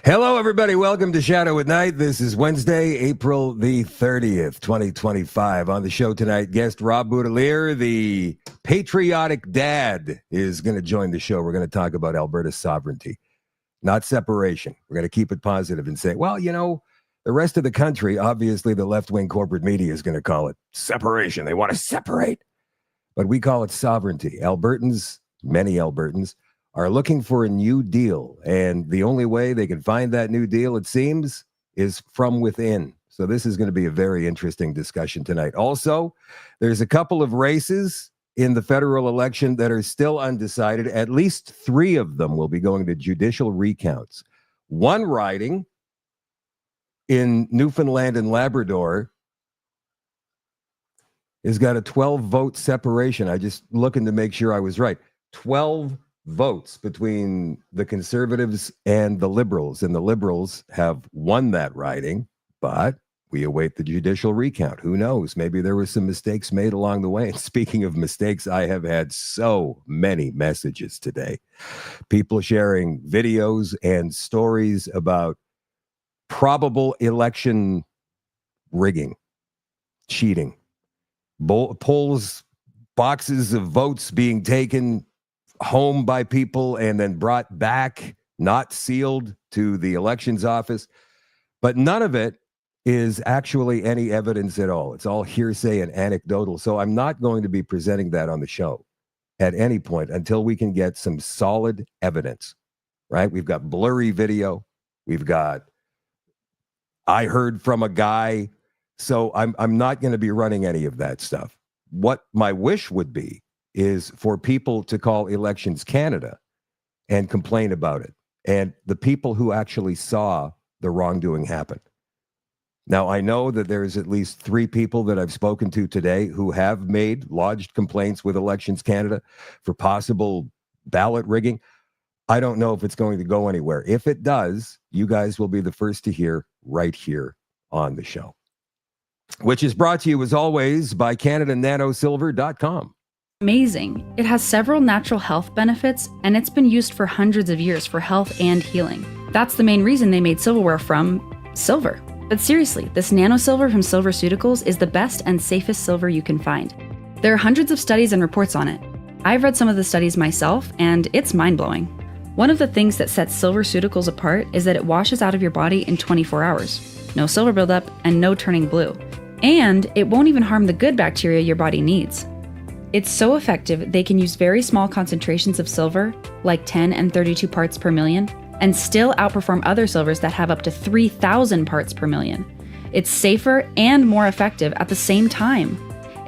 Hello, everybody. Welcome to Shadow at Night. This is Wednesday, April the 30th, 2025. On the show tonight, guest Rob Boutilier, the Patriotic Dad, is going to join the show. We're going to talk about Alberta's sovereignty, not separation. We're going to keep it positive and say, well, you know, the rest of the country, obviously the left-wing corporate media is going to call it separation. They want to separate. But we call it sovereignty. Albertans, many Albertans, are looking for a new deal. And the only way they can find that new deal, it seems, is from within. So this is going to be a very interesting discussion tonight. Also, there's a couple of races in the federal election that are still undecided. At least 3 of them will be going to judicial recounts. One riding in Newfoundland and Labrador has got a 12-vote separation. I just looking to make sure I was right. 12 votes between the Conservatives and the Liberals, and the Liberals have won that riding, but we await the judicial recount. Who knows? Maybe there were some mistakes made along the way. And speaking of mistakes, I have had so many messages today. People sharing videos and stories about probable election rigging, cheating, polls, boxes of votes being taken home by people and then brought back, not sealed, to the elections office. But none of it is actually any evidence at all. It's all hearsay and anecdotal. So I'm not going to be presenting that on the show at any point until we can get some solid evidence, right? We've got blurry video. We've got, I heard from a guy. So I'm not going to be running any of that stuff. What my wish would be is for people to call Elections Canada and complain about it, and the people who actually saw the wrongdoing happen. Now, I know that there's at least 3 people that I've spoken to today who have lodged complaints with Elections Canada for possible ballot rigging. I don't know if it's going to go anywhere. If it does, you guys will be the first to hear right here on the show, which is brought to you, as always, by CanadaNanoSilver.com. Amazing. It has several natural health benefits, and it's been used for hundreds of years for health and healing. That's the main reason they made silverware from silver. But seriously, this nano silver from Silverceuticals is the best and safest silver you can find. There are hundreds of studies and reports on it. I've read some of the studies myself, and it's mind-blowing. One of the things that sets Silverceuticals apart is that it washes out of your body in 24 hours. No silver buildup and no turning blue. And it won't even harm the good bacteria your body needs. It's so effective they can use very small concentrations of silver, like 10 and 32 parts per million, and still outperform other silvers that have up to 3,000 parts per million. It's safer and more effective at the same time.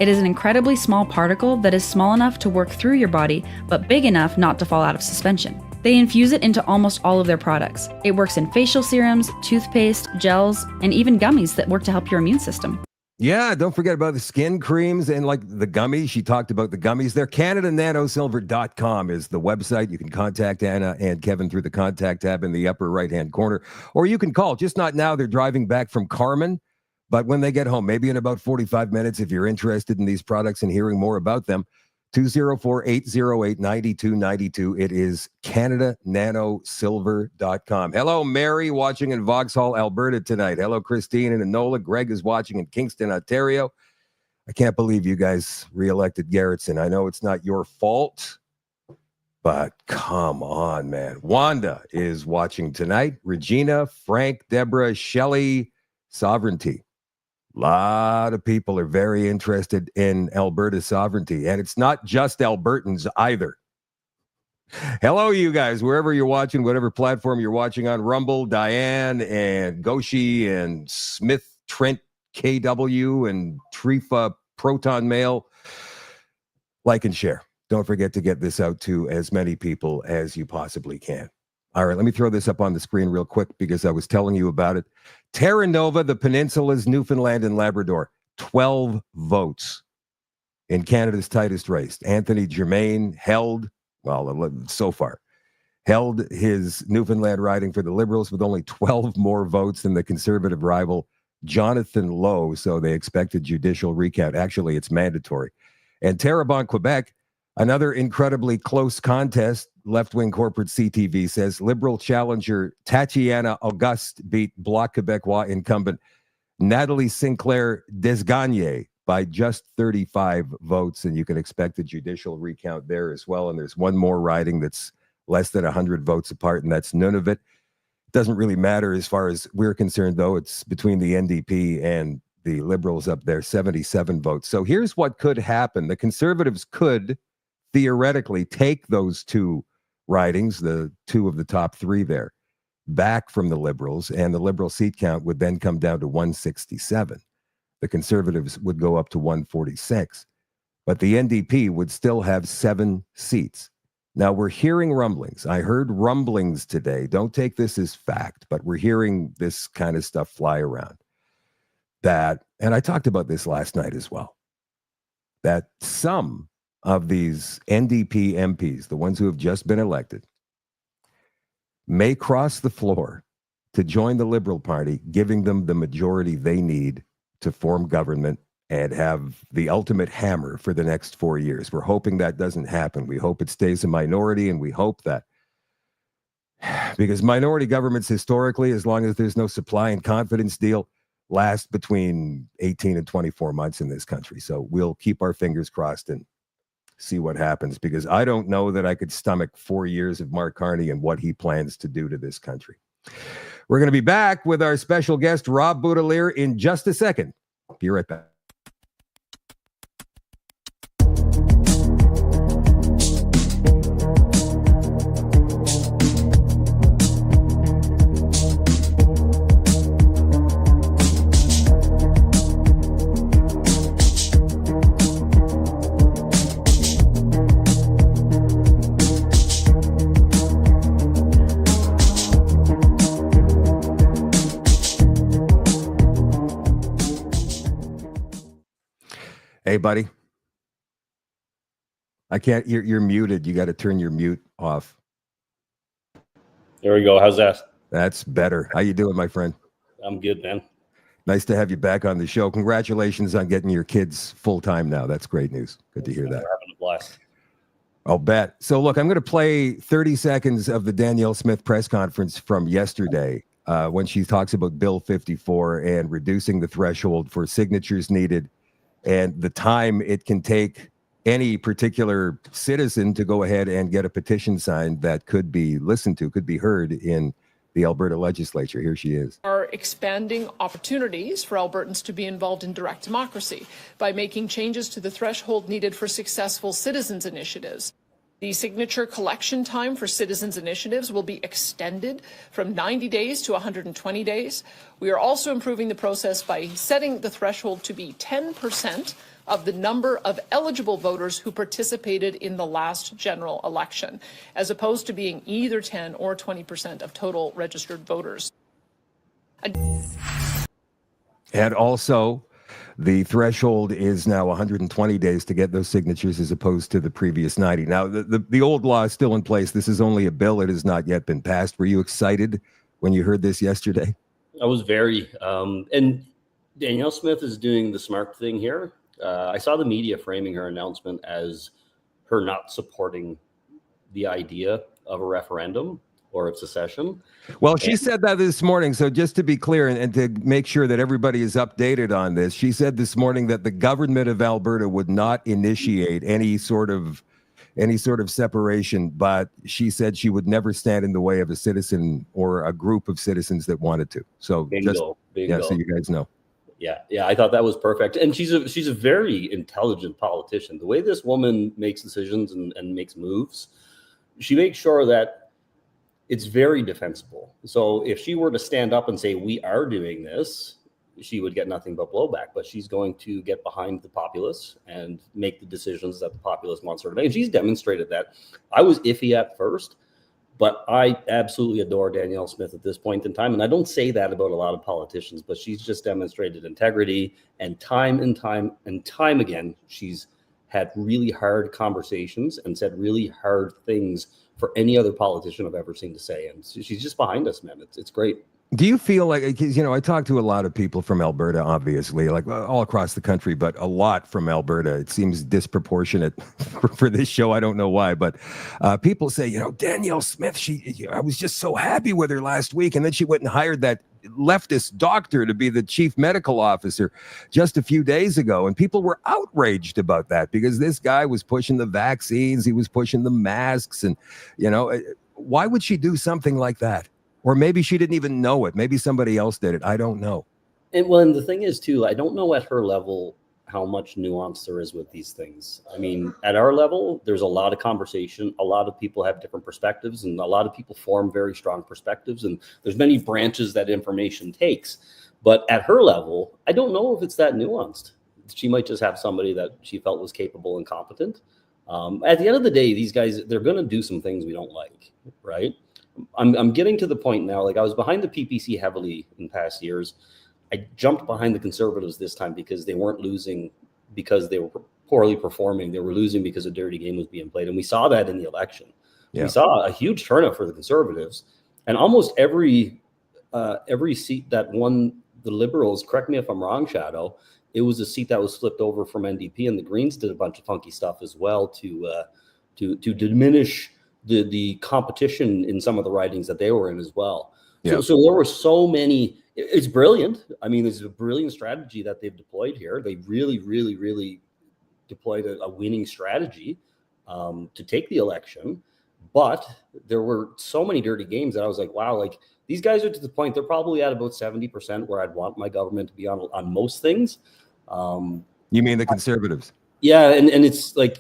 It is an incredibly small particle that is small enough to work through your body, but big enough not to fall out of suspension. They infuse it into almost all of their products. It works in facial serums, toothpaste, gels, and even gummies that work to help your immune system. Yeah, don't forget about the skin creams and like the gummies. She talked about the gummies there. CanadaNanoSilver.com is the website. You can contact Anna and Kevin through the contact tab in the upper right-hand corner, or you can call. Just not now. They're driving back from Carmen, but when they get home, maybe in about 45 minutes, if you're interested in these products and hearing more about them, 204-808-9292. It is CanadaNanoSilver.com. Hello, Mary, watching in Vauxhall, Alberta tonight. Hello, Christine and Enola. Greg is watching in Kingston, Ontario. I can't believe you guys reelected Garrettson. I know it's not your fault, but come on, man. Wanda is watching tonight. Regina, Frank, Deborah, Shelley, Sovereignty. A lot of people are very interested in Alberta's sovereignty, and it's not just Albertans either. Hello, you guys, wherever you're watching, whatever platform you're watching on, Rumble, Diane, and Goshi, and Smith, Trent, KW, and Trifa, Proton Mail. Like and share. Don't forget to get this out to as many people as you possibly can. All right, let me throw this up on the screen real quick because I was telling you about it. Terra Nova, the Peninsula's Newfoundland and Labrador, 12 votes in Canada's tightest race. Anthony Germain held his Newfoundland riding for the Liberals with only 12 more votes than the Conservative rival Jonathan Lowe, so they expect a judicial recount. Actually, it's mandatory. And Terrebonne, Quebec, another incredibly close contest. Left-wing corporate CTV says Liberal challenger Tatiana Auguste beat Bloc Québécois incumbent Natalie Sinclair Desgagne by just 35 votes, and you can expect a judicial recount there as well. And there's one more riding that's less than 100 votes apart, and that's Nunavut. It doesn't really matter as far as we're concerned, though. It's between the NDP and the Liberals up there, 77 votes. So here's what could happen. The Conservatives could theoretically take those two ridings, the two of the top three there, back from the Liberals, and the Liberal seat count would then come down to 167. The Conservatives would go up to 146, but the NDP would still have 7 seats. Now, we're hearing rumblings. I heard rumblings today. Don't take this as fact, but we're hearing this kind of stuff fly around. That, and I talked about this last night as well, that some of these NDP MPs, the ones who have just been elected, may cross the floor to join the Liberal Party, giving them the majority they need to form government and have the ultimate hammer for the next 4 years. We're hoping that doesn't happen. We hope it stays a minority, and we hope that, because minority governments historically, as long as there's no supply and confidence deal, last between 18 and 24 months in this country. So we'll keep our fingers crossed and see what happens, because I don't know that I could stomach 4 years of Mark Carney and what he plans to do to this country. We're going to be back with our special guest, Rob Boutilier, in just a second. Be right back. Hey, buddy. I can't, you're muted. You got to turn your mute off. There we go. How's that? That's better. How you doing, my friend? I'm good, man. Nice to have you back on the show. Congratulations on getting your kids full-time now. That's great news. Good to hear that. We're having a blast. I'll bet. So look, I'm going to play 30 seconds of the Danielle Smith press conference from yesterday. when she talks about Bill 54 and reducing the threshold for signatures needed and the time it can take any particular citizen to go ahead and get a petition signed that could be listened to, could be heard in the Alberta legislature. Here she is. Are expanding opportunities for Albertans to be involved in direct democracy by making changes to the threshold needed for successful citizens' initiatives. The signature collection time for citizens' initiatives will be extended from 90 days to 120 days. We are also improving the process by setting the threshold to be 10% of the number of eligible voters who participated in the last general election, as opposed to being either 10 or 20% of total registered voters. And also, the threshold is now 120 days to get those signatures as opposed to the previous 90. Now, the old law is still in place. This is only a bill. It has not yet been passed. Were you excited when you heard this yesterday? I was very, and Danielle Smith is doing the smart thing here. I saw the media framing her announcement as her not supporting the idea of a referendum or of secession. Well, she said that this morning. So just to be clear and to make sure that everybody is updated on this, she said this morning that the government of Alberta would not initiate any sort of separation, but she said she would never stand in the way of a citizen or a group of citizens that wanted to. So bingo. Yeah, so you guys know. Yeah, I thought that was perfect. And she's a very intelligent politician. The way this woman makes decisions and makes moves, she makes sure that it's very defensible. So if she were to stand up and say, we are doing this, she would get nothing but blowback. But she's going to get behind the populace and make the decisions that the populace wants her to make. And she's demonstrated that. I was iffy at first, but I absolutely adore Danielle Smith at this point in time. And I don't say that about a lot of politicians, but she's just demonstrated integrity. And time again, she's had really hard conversations and said really hard things for any other politician I've ever seen to say. And she's just behind us, man. It's great. Do you feel like, because, I talk to a lot of people from Alberta, obviously, like all across the country, but a lot from Alberta. It seems disproportionate for this show. I don't know why, but people say, Danielle Smith, I was just so happy with her last week. And then she went and hired that leftist doctor to be the chief medical officer just a few days ago. And people were outraged about that because this guy was pushing the vaccines. He was pushing the masks. And, why would she do something like that? Or maybe she didn't even know it. Maybe somebody else did it. I don't know. And the thing is, too, I don't know at her level how much nuance there is with these things. I mean, at our level, there's a lot of conversation. A lot of people have different perspectives, and a lot of people form very strong perspectives. And there's many branches that information takes. But at her level, I don't know if it's that nuanced. She might just have somebody that she felt was capable and competent. At the end of the day, these guys, they're going to do some things we don't like, right? I'm getting to the point now, like I was behind the PPC heavily in past years. I jumped behind the Conservatives this time because they weren't losing because they were poorly performing. They were losing because a dirty game was being played. And we saw that in the election. Yeah. We saw a huge turnout for the Conservatives. And almost every seat that won the Liberals, correct me if I'm wrong, Shadow, it was a seat that was flipped over from NDP. And the Greens did a bunch of funky stuff as well to diminish the competition in some of the ridings that they were in as well. Yeah. So there were so many. It's brilliant. I mean, it's a brilliant strategy that they've deployed here. They really, really, really deployed a winning strategy to take the election. But there were so many dirty games that I was like, wow, like these guys are to the point, they're probably at about 70% where I'd want my government to be on most things. You mean the Conservatives? Yeah. And it's like,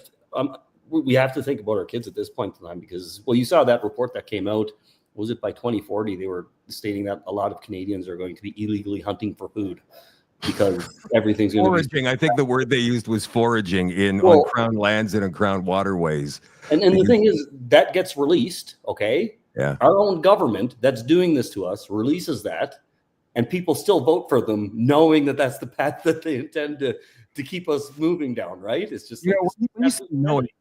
we have to think about our kids at this point in time because, well, you saw that report that came out. Was it by 2040? They were stating that a lot of Canadians are going to be illegally hunting for food because everything's going foraging. To be. I think the word they used was foraging on crown lands and on crown waterways. And the thing is, that gets released. Okay. Yeah. Our own government that's doing this to us releases that, and people still vote for them, knowing that that's the path that they intend to keep us moving down, right? It's just it's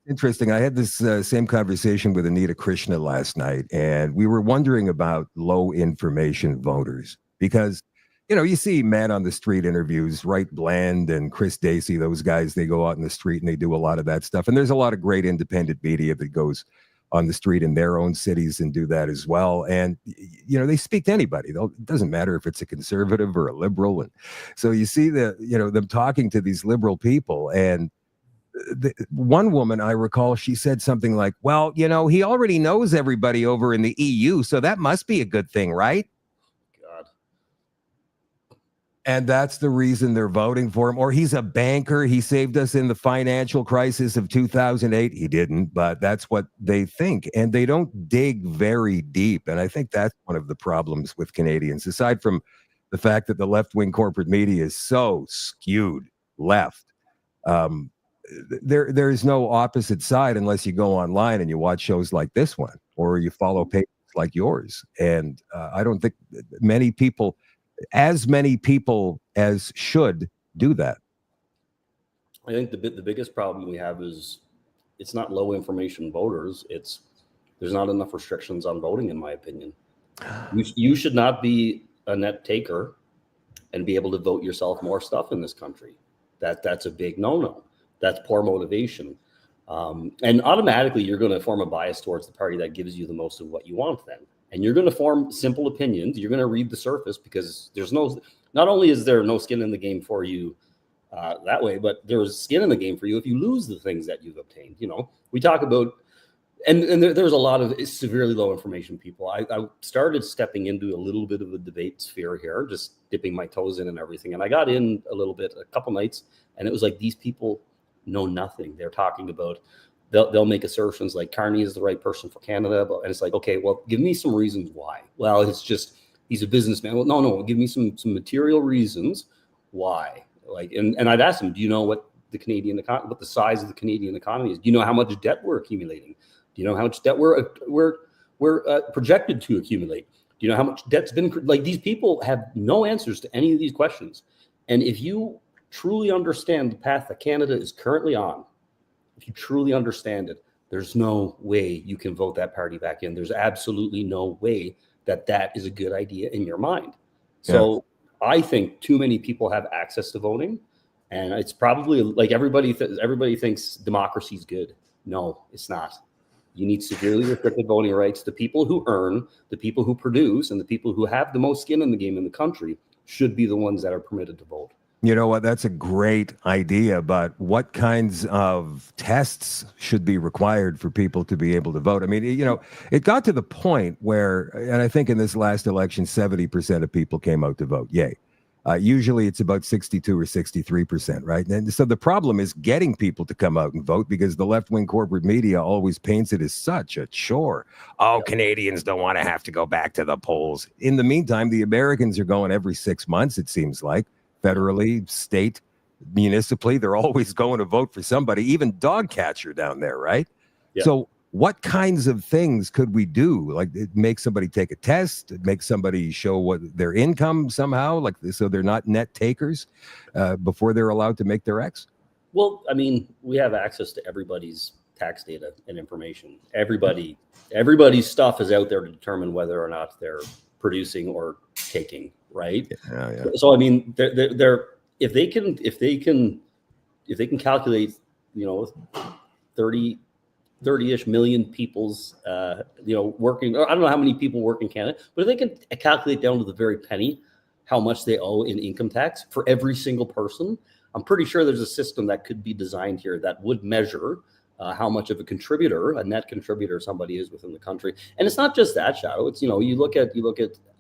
interesting. I had this same conversation with Anita Krishna last night, and we were wondering about low information voters because, you see man on the street interviews, Wright Bland and Chris Dacey, those guys, they go out in the street and they do a lot of that stuff. And there's a lot of great independent media that goes on the street in their own cities and do that as well. And, you know, they speak to anybody. It doesn't matter if it's a conservative or a liberal. And so you see them talking to these liberal people. And one woman, I recall, she said something like, well, you know, he already knows everybody over in the EU, so that must be a good thing, right? God. And that's the reason they're voting for him. Or he's a banker. He saved us in the financial crisis of 2008. He didn't, but that's what they think. And they don't dig very deep. And I think that's one of the problems with Canadians, aside from the fact that the left-wing corporate media is so skewed left. There is no opposite side unless you go online and you watch shows like this one, or you follow pages like yours. And I don't think many people as should do that. I think the biggest problem we have is it's not low information voters. There's not enough restrictions on voting, in my opinion. You should not be a net taker and be able to vote yourself more stuff in this country. That's a big no-no. That's poor motivation. And automatically you're going to form a bias towards the party that gives you the most of what you want then. And you're going to form simple opinions. You're going to read the surface because not only is there no skin in the game for you that way, but there's skin in the game for you if you lose the things that you've obtained. You know, we talk about, and there's a lot of severely low information people. I started stepping into a little bit of a debate sphere here, just dipping my toes in and everything. And I got in a little bit, a couple nights, and it was like, these people know nothing. They're talking about, they'll make assertions like Carney is the right person for Canada, and it's like, okay, well, give me some reasons why. Well, it's just he's a businessman. Well, no, give me some material reasons why. Like, and I'd ask him, do you know what what the size of the Canadian economy is? Do you know how much debt we're accumulating? Do you know how much debt we're projected to accumulate? Do you know how much debt's been, like, these people have no answers to any of these questions. And if you truly understand the path that Canada is currently on, if you truly understand it, there's no way you can vote that party back in. There's absolutely no way that is a good idea in your mind. So I think too many people have access to voting, and it's probably like everybody thinks democracy is good. No, it's not. You need severely restricted voting rights. The people who earn, the people who produce, and the people who have the most skin in the game in the country should be the ones that are permitted to vote. You know what? That's a great idea, but what kinds of tests should be required for people to be able to vote? I mean, you know, it got to the point where, and I think in this last election, 70% of people came out to vote. Yay. Usually it's about 62 or 63%, right? And so the problem is getting people to come out and vote, because the left-wing corporate media always paints it as such a chore. Oh, Canadians don't want to have to go back to the polls. In the meantime, the Americans are going every 6 months, it seems like. Federally, state, municipally, they're always going to vote for somebody, even dog catcher down there, right? Yeah. So what kinds of things could we do? Like, make somebody take a test, make somebody show what their income somehow, like, so they're not net takers before they're allowed to make their X? Well, I mean, we have access to everybody's tax data and information. Everybody's stuff is out there to determine whether or not they're producing or taking. Right. Yeah. So I mean, they're if they can calculate, you know, 30-ish million people's working, or I don't know how many people work in Canada, but if they can calculate down to the very penny how much they owe in income tax for every single person, I'm pretty sure there's a system that could be designed here that would measure how much of a net contributor somebody is within the country. And it's not just that, Shadow. It's, you know, you look at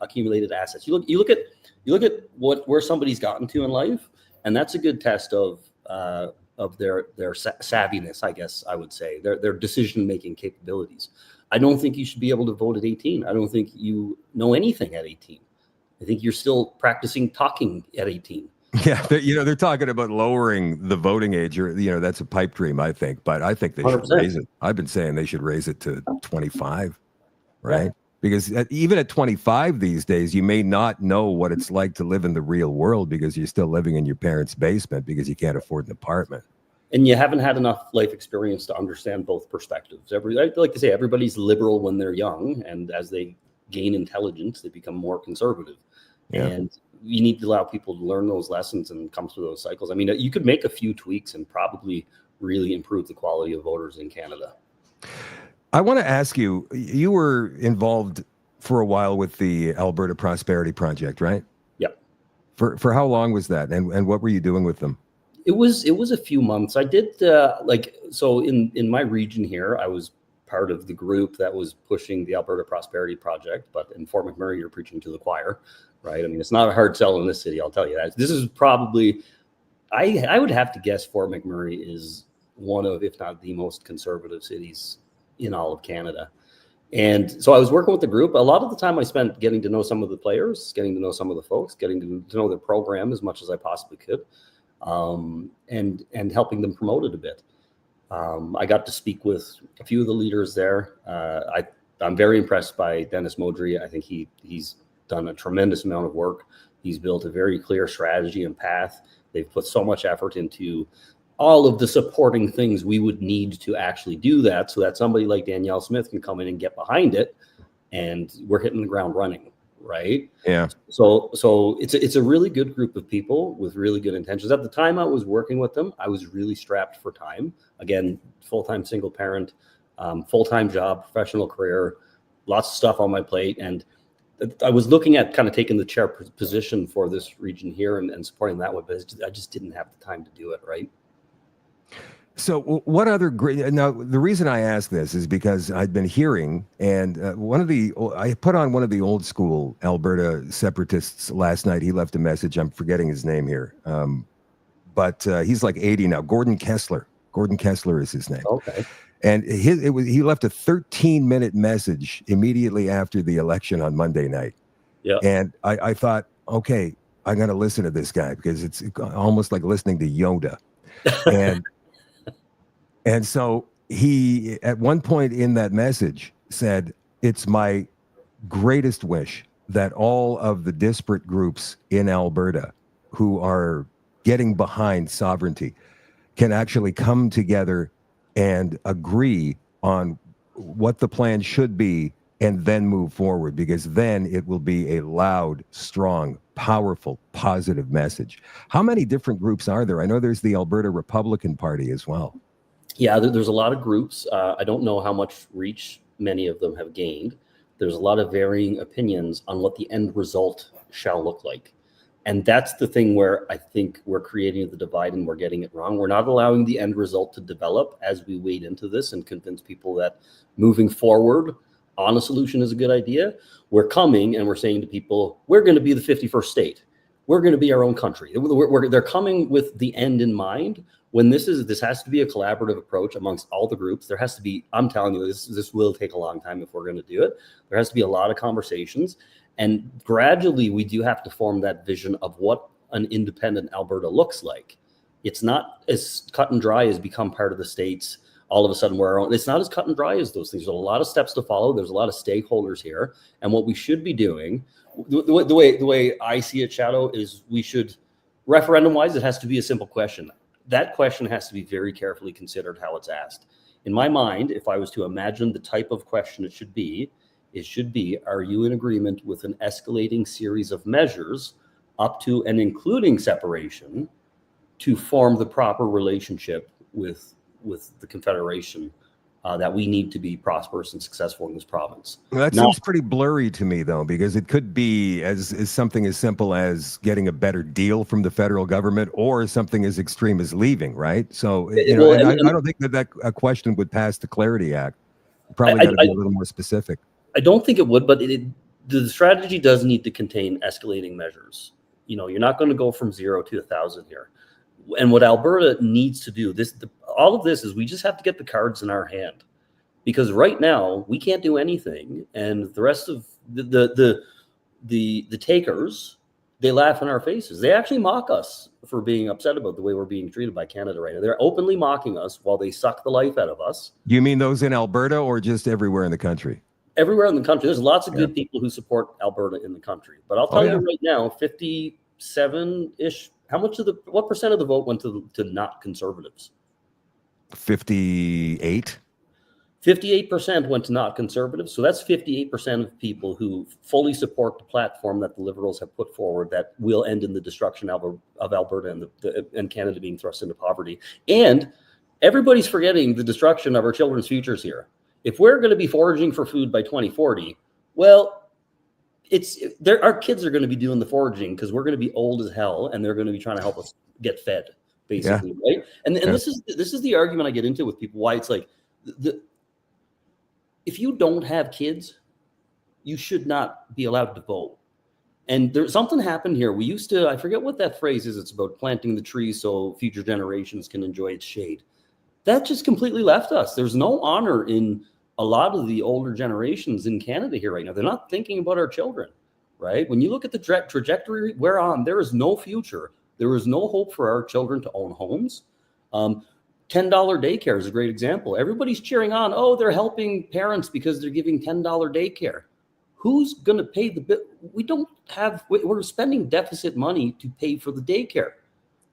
accumulated assets. You look at where somebody's gotten to in life, and that's a good test of their savviness, I guess I would say, their decision-making capabilities. I don't think you should be able to vote at 18. I don't think you know anything at 18. I think you're still practicing talking at 18. Yeah, they're talking about lowering the voting age, or, you know, that's a pipe dream, I think. But I think they 100%. Should raise it. I've been saying they should raise it to 25, right? Yeah. Because even at 25 these days, you may not know what it's like to live in the real world, because you're still living in your parents' basement because you can't afford an apartment. And you haven't had enough life experience to understand both perspectives. I like to say everybody's liberal when they're young, and as they gain intelligence, they become more conservative. Yeah. And you need to allow people to learn those lessons and come through those cycles. I mean, you could make a few tweaks and probably really improve the quality of voters in Canada. I want to ask you, you were involved for a while with the Alberta Prosperity Project, right? Yep. For how long was that? And what were you doing with them? It was a few months. I did so in my region here, I was part of the group that was pushing the Alberta Prosperity Project, but in Fort McMurray, you're preaching to the choir, right? I mean, it's not a hard sell in this city, I'll tell you that. This is probably, I would have to guess Fort McMurray is one of, if not the most conservative cities in all of Canada. And so I was working with the group. A lot of the time I spent getting to know some of the players, getting to know some of the folks, getting to know their program as much as I possibly could, and helping them promote it a bit. I got to speak with a few of the leaders there. I'm very impressed by Dennis Modry. I think he's done a tremendous amount of work. He's built a very clear strategy and path. They've put so much effort into all of the supporting things we would need to actually do that, so that somebody like Danielle Smith can come in and get behind it, and we're hitting the ground running, right? Yeah. So it's a really good group of people with really good intentions. At the time I was working with them, I was really strapped for time. Again, full-time single parent, full-time job, professional career, lots of stuff on my plate. And I was looking at kind of taking the chair position for this region here and supporting that one, but I just didn't have the time to do it, right? So what other great, now the reason I ask this is because I'd been hearing, and I put on one of the old school Alberta separatists last night. He left a message. I'm forgetting his name here. But he's like 80 now. Gordon Kessler is his name. Okay. And he left a 13-minute message immediately after the election on Monday night. Yeah. And I thought, okay, I'm going to listen to this guy because it's almost like listening to Yoda. And so he, at one point in that message, said, "It's my greatest wish that all of the disparate groups in Alberta who are getting behind sovereignty can actually come together and agree on what the plan should be and then move forward, because then it will be a loud, strong, powerful, positive message." How many different groups are there? I know there's the Alberta Republican Party as well. Yeah, there's a lot of groups. I don't know how much reach many of them have gained. There's a lot of varying opinions on what the end result shall look like. And that's the thing where I think we're creating the divide and we're getting it wrong. We're not allowing the end result to develop as we wade into this and convince people that moving forward on a solution is a good idea. We're coming and we're saying to people, we're going to be the 51st state. We're going to be our own country. They're coming with the end in mind. When this has to be a collaborative approach amongst all the groups. There has to be, I'm telling you, this will take a long time if we're going to do it. There has to be a lot of conversations, and gradually we do have to form that vision of what an independent Alberta looks like. It's not as cut and dry as become part of the states. All of a sudden we're our own. It's not as cut and dry as those things. There's a lot of steps to follow. There's a lot of stakeholders here, and what we should be doing, the way I see it, Shadow, is we should, referendum-wise, it has to be a simple question. That question has to be very carefully considered how it's asked. In my mind, if I was to imagine the type of question it should be, are you in agreement with an escalating series of measures up to and including separation to form the proper relationship with the Confederation that we need to be prosperous and successful in this province? Well, that seems pretty blurry to me, though, because it could be as something as simple as getting a better deal from the federal government, or something as extreme as leaving, right? So, I don't think that a question would pass the Clarity Act. Probably got to be a little more specific. I don't think it would, but the strategy does need to contain escalating measures. You're not going to go from 0 to 1,000 here. And what Alberta needs to do, all of this is we just have to get the cards in our hand, because right now we can't do anything, and the rest of the takers, they laugh in our faces. They actually mock us for being upset about the way we're being treated by Canada right now. They're openly mocking us while they suck the life out of us. You mean those in Alberta or just everywhere in the country? Everywhere in the country. There's lots of good people who support Alberta in the country, but I'll tell you right now, 57-ish. What percent of the vote went to not conservatives? 58. 58% went to not conservatives. So that's 58% of people who fully support the platform that the Liberals have put forward that will end in the destruction of Alberta and Canada being thrust into poverty. And everybody's forgetting the destruction of our children's futures here. If we're going to be foraging for food by 2040, well, our kids are going to be doing the foraging because we're going to be old as hell, and they're going to be trying to help us get fed, basically, right? And this is the argument I get into with people, why it's like, if you don't have kids, you should not be allowed to vote. And there's something happened here. We used to, I forget what that phrase is. It's about planting the tree so future generations can enjoy its shade. That just completely left us. There's no honor in a lot of the older generations in Canada here right now. They're not thinking about our children, right? When you look at the trajectory we're on, there is no future. There is no hope for our children to own homes. $10 daycare is a great example. Everybody's cheering on, oh, they're helping parents because they're giving $10 daycare. Who's going to pay the bill? We're spending deficit money to pay for the daycare.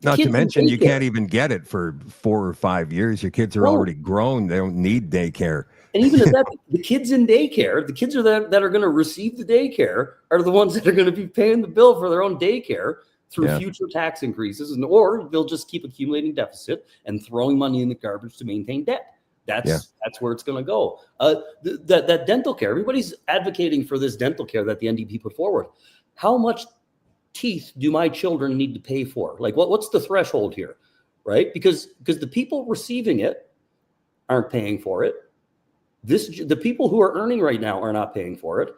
Not to mention, you can't even get it for 4 or 5 years. Your kids are already grown. They don't need daycare. And even at that, the kids in daycare, the kids that are going to receive the daycare are the ones that are going to be paying the bill for their own daycare through future tax increases, or they'll just keep accumulating deficit and throwing money in the garbage to maintain debt. That's where it's going to go. That dental care, everybody's advocating for this dental care that the NDP put forward. How much teeth do my children need to pay for? Like, what's the threshold here, right? Because the people receiving it aren't paying for it. The people who are earning right now are not paying for it.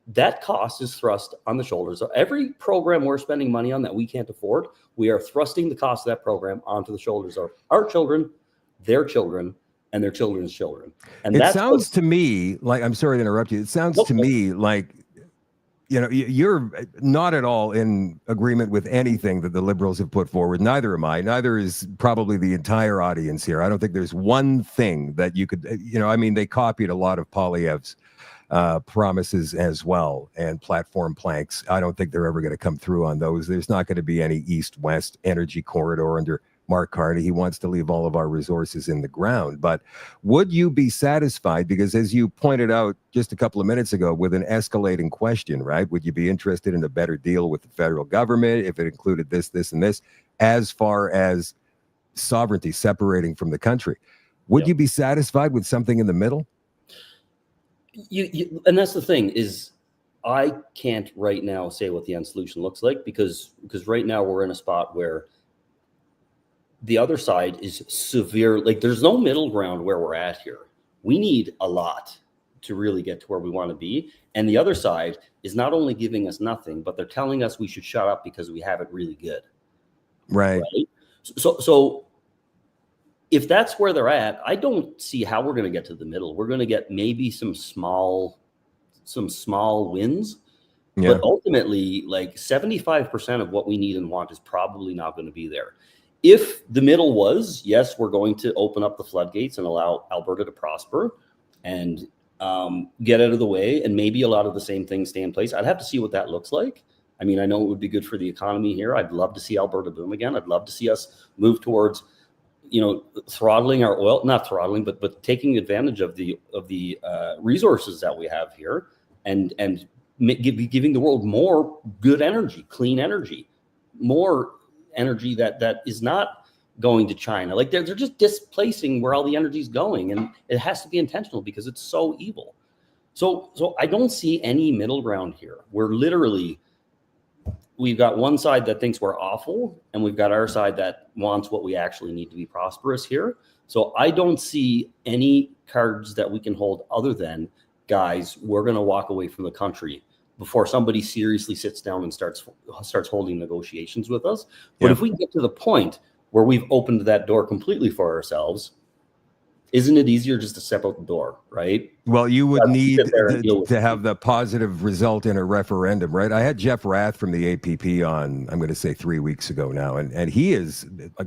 That cost is thrust on the shoulders of every program we're spending money on that we can't afford. We are thrusting the cost of that program onto the shoulders of our children, their children, and their children's children. And it sounds to me like, I'm sorry to interrupt you. It sounds to me like, you're not at all in agreement with anything that the Liberals have put forward. Neither am I. Neither is probably the entire audience here. I don't think there's one thing that you could, they copied a lot of Poilievre's promises as well, and platform planks. I don't think they're ever going to come through on those. There's not going to be any east-west energy corridor under Mark Carney. He wants to leave all of our resources in the ground. But would you be satisfied? Because as you pointed out just a couple of minutes ago, with an escalating question, right? Would you be interested in a better deal with the federal government if it included this, this, and this, as far as sovereignty separating from the country? Would you be satisfied with something in the middle? And that's the thing, is I can't right now say what the end solution looks like, because right now we're in a spot where the other side is severe. Like, there's no middle ground where we're at here. We need a lot to really get to where we want to be. And the other side is not only giving us nothing, but they're telling us we should shut up because we have it really good. Right? So if that's where they're at, I don't see how we're going to get to the middle. We're going to get maybe some small wins. Yeah. But ultimately, like 75% of what we need and want is probably not going to be there. If the middle was, yes, we're going to open up the floodgates and allow Alberta to prosper and get out of the way, and maybe a lot of the same things stay in place. I'd have to see what that looks like. I mean, I know it would be good for the economy here. I'd love to see Alberta boom again. I'd love to see us move towards, throttling our oil, not throttling, but taking advantage of the resources that we have here, and giving the world more good energy, clean energy, more energy that is not going to China. Like, they're just displacing where all the energy is going, and it has to be intentional because it's so evil. So I don't see any middle ground here. We've got one side that thinks we're awful, and we've got our side that wants what we actually need to be prosperous here. So I don't see any cards that we can hold other than, guys, we're going to walk away from the country before somebody seriously sits down and starts holding negotiations with us. But if we get to the point where we've opened that door completely for ourselves, isn't it easier just to step out the door, right? Well, you would need to have the positive result in a referendum, right? I had Jeff Rath from the APP on, I'm going to say 3 weeks ago now, and he is a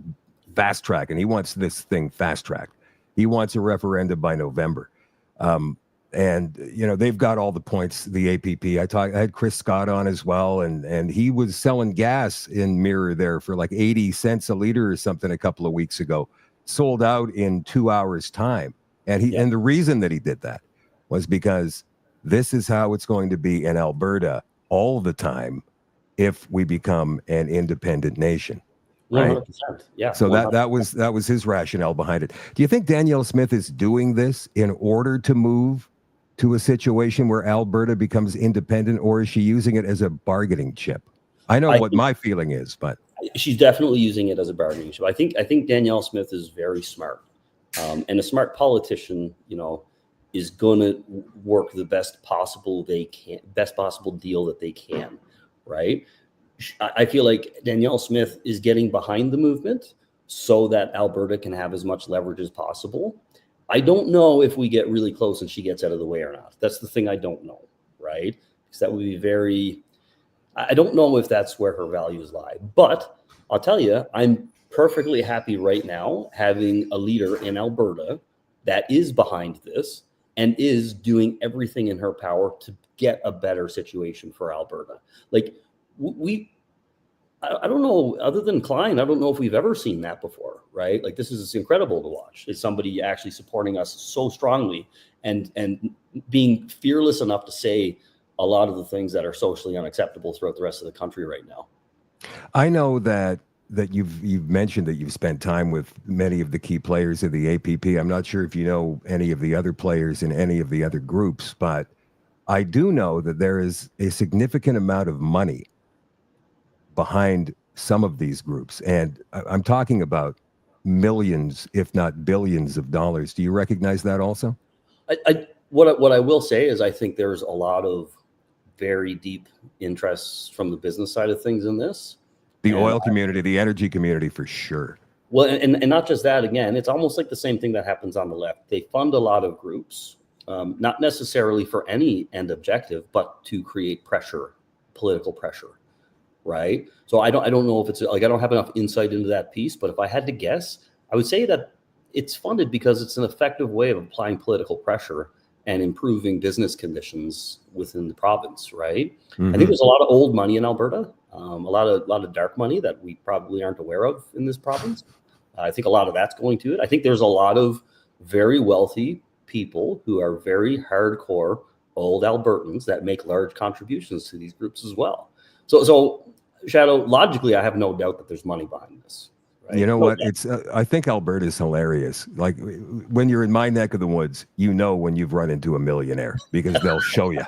fast track, and he wants this thing fast tracked. He wants a referendum by November. And, they've got all the points, the APP. I had Chris Scott on as well, and he was selling gas in Mirror there for like 80 cents a liter or something a couple of weeks ago, sold out in 2 hours time. And the reason that he did that was because this is how it's going to be in Alberta all the time if we become an independent nation. right? 100%. Yeah. So 100%. that was his rationale behind it. Do you think Danielle Smith is doing this in order to move to a situation where Alberta becomes independent, or is she using it as a bargaining chip? I know what my feeling is, but she's definitely using it as a bargaining chip. I think Danielle Smith is very smart, and a smart politician, is going to work the best possible deal that they can, right? I feel like Danielle Smith is getting behind the movement so that Alberta can have as much leverage as possible. I don't know if we get really close and she gets out of the way or not. That's the thing I don't know, right? Because that would be I don't know if that's where her values lie. But I'll tell you, I'm perfectly happy right now having a leader in Alberta that is behind this and is doing everything in her power to get a better situation for Alberta. Like, I don't know, other than Klein, I don't know if we've ever seen that before, right? Like, this is incredible to watch. It's somebody actually supporting us so strongly and being fearless enough to say a lot of the things that are socially unacceptable throughout the rest of the country right now. I know that you've mentioned that you've spent time with many of the key players of the APP. I'm not sure if you know any of the other players in any of the other groups, but I do know that there is a significant amount of money behind some of these groups. And I'm talking about millions, if not billions of dollars. Do you recognize that also? What I will say is I think there's a lot of very deep interests from the business side of things in this. The oil community, the energy community, for sure. Well, and not just that, again, it's almost like the same thing that happens on the left. They fund a lot of groups, not necessarily for any end objective, but to create pressure, political pressure, right? So I don't know if it's like, I don't have enough insight into that piece, but if I had to guess, I would say that it's funded because it's an effective way of applying political pressure and improving business conditions within the province, right? Mm-hmm. I think there's a lot of old money in Alberta, a lot of dark money that we probably aren't aware of in this province. I think a lot of that's going to it. I think there's a lot of very wealthy people who are very hardcore old Albertans that make large contributions to these groups as well. So Shadow, logically, I have no doubt that there's money behind this. Right? You know what? It's I think Alberta is hilarious. Like, when you're in my neck of the woods, when you've run into a millionaire because they'll show you,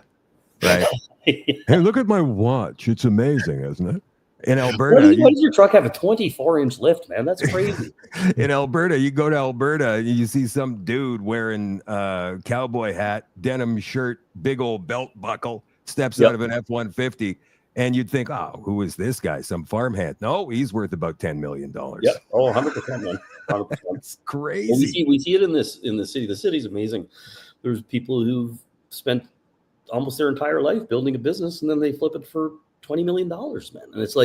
right? Hey, look at my watch. It's amazing, isn't it? In Alberta, why does your truck have a 24-inch lift, man? That's crazy. In Alberta, you go to Alberta and you see some dude wearing a cowboy hat, denim shirt, big old belt buckle, steps out of an F-150. And you'd think, oh, who is this guy? Some farmhand. No, he's worth about $10 million. Yep. Oh, 100%, man. 100%. It's crazy. Well, we see it in the city. The city's amazing. There's people who've spent almost their entire life building a business, and then they flip it for $20 million, man. And it's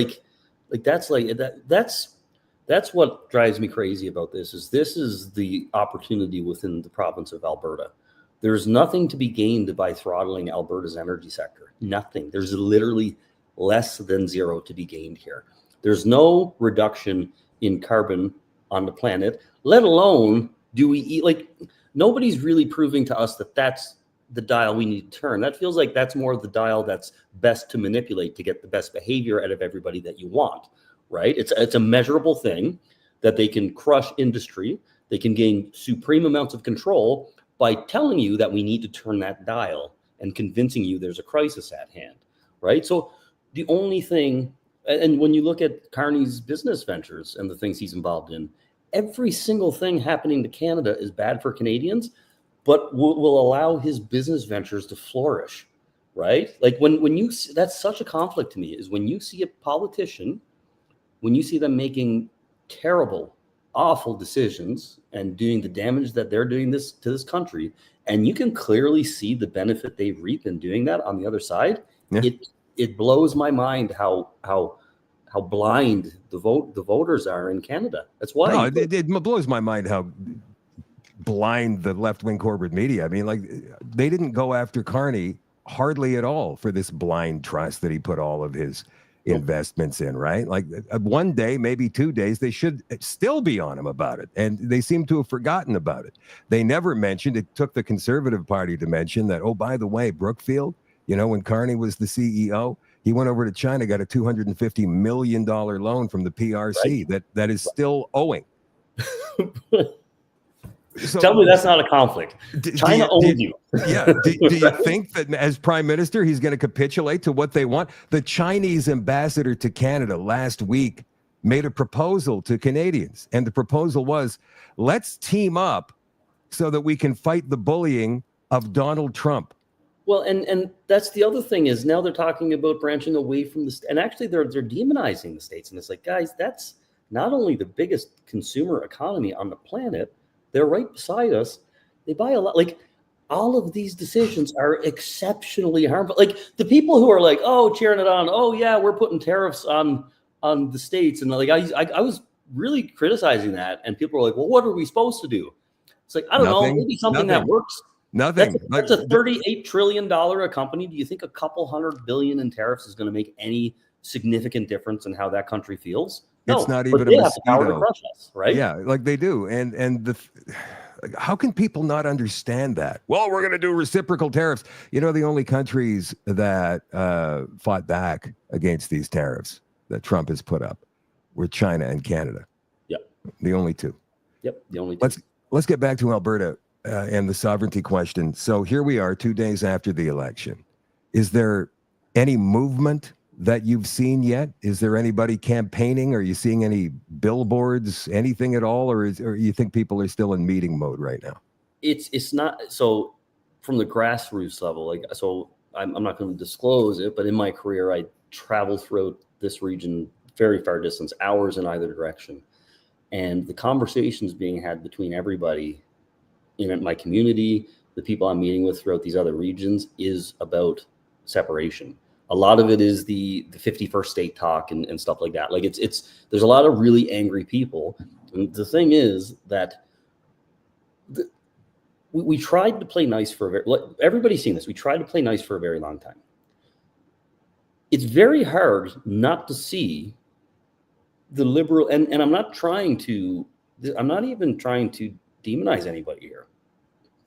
that's what drives me crazy about this is the opportunity within the province of Alberta. There's nothing to be gained by throttling Alberta's energy sector. Nothing. There's literally less than zero to be gained here. There's no reduction in carbon on the planet, let alone do we eat. Like, nobody's really proving to us that that's the dial we need to turn. That feels like that's more of the dial that's best to manipulate to get the best behavior out of everybody that you want, right? It's a measurable thing that they can crush industry. They can gain supreme amounts of control by telling you that we need to turn that dial and convincing you there's a crisis at hand, right? So the only thing, and when you look at Carney's business ventures and the things he's involved in, every single thing happening to Canada is bad for Canadians, but will allow his business ventures to flourish, right? Like, when you see, that's such a conflict to me, is when you see a politician, when you see them making terrible, awful decisions and doing the damage that they're doing to this country, and you can clearly see the benefit they reap in doing that on the other side. It blows my mind how blind the voters are in Canada. That's why. No, it blows my mind how blind the left-wing corporate media. I mean, like, they didn't go after Carney hardly at all for this blind trust that he put all of his investments in, right? Like, one day, maybe 2 days, they should still be on him about it. And they seem to have forgotten about it. They never mentioned, it took the Conservative Party to mention that, oh, by the way, Brookfield, when Carney was the CEO, He went over to China, got a $250 million loan from the PRC that is still owing. So, tell me that's not a conflict. China owns you. Yeah. Do you think that as prime minister, he's going to capitulate to what they want? The Chinese ambassador to Canada last week made a proposal to Canadians. And the proposal was, let's team up so that we can fight the bullying of Donald Trump. Well, and that's the other thing is now they're talking about branching away from the, and actually they're demonizing the states. And it's like, guys, that's not only the biggest consumer economy on the planet, they're right beside us. They buy a lot. Like, all of these decisions are exceptionally harmful. Like, the people who are like, oh, cheering it on, oh yeah, we're putting tariffs on the states, and like I was really criticizing that, and people were like, well, what are we supposed to do? It's like, I don't know, maybe something that works. Nothing. That's a $38 trillion a company. Do you think a couple $100 billion in tariffs is going to make any significant difference in how that country feels? No, it's not even a they have the power to mosquito. crush us, right? Yeah, like they do. And how can people not understand that? Well, we're going to do reciprocal tariffs. You know, the only countries that fought back against these tariffs that Trump has put up were China and Canada. Yep. The only two. Yep. The only two. Let's get back to Alberta and the sovereignty question. So here we are 2 days after the election. Is there any movement that you've seen yet? Is there anybody campaigning? Are you seeing any billboards, anything at all? Or you think people are still in meeting mode right now? It's not. So from the grassroots level, like, so I'm not going to disclose it, but in my career, I travel throughout this region, very far distance, hours in either direction. And the conversations being had between everybody in my community, the people I'm meeting with throughout these other regions, is about separation. A lot of it is the 51st state talk and stuff like that. Like, there's a lot of really angry people. And the thing is that we tried to play nice for everybody's seen this. We tried to play nice for a very long time. It's very hard not to see the liberal, and I'm not even trying to demonize anybody here.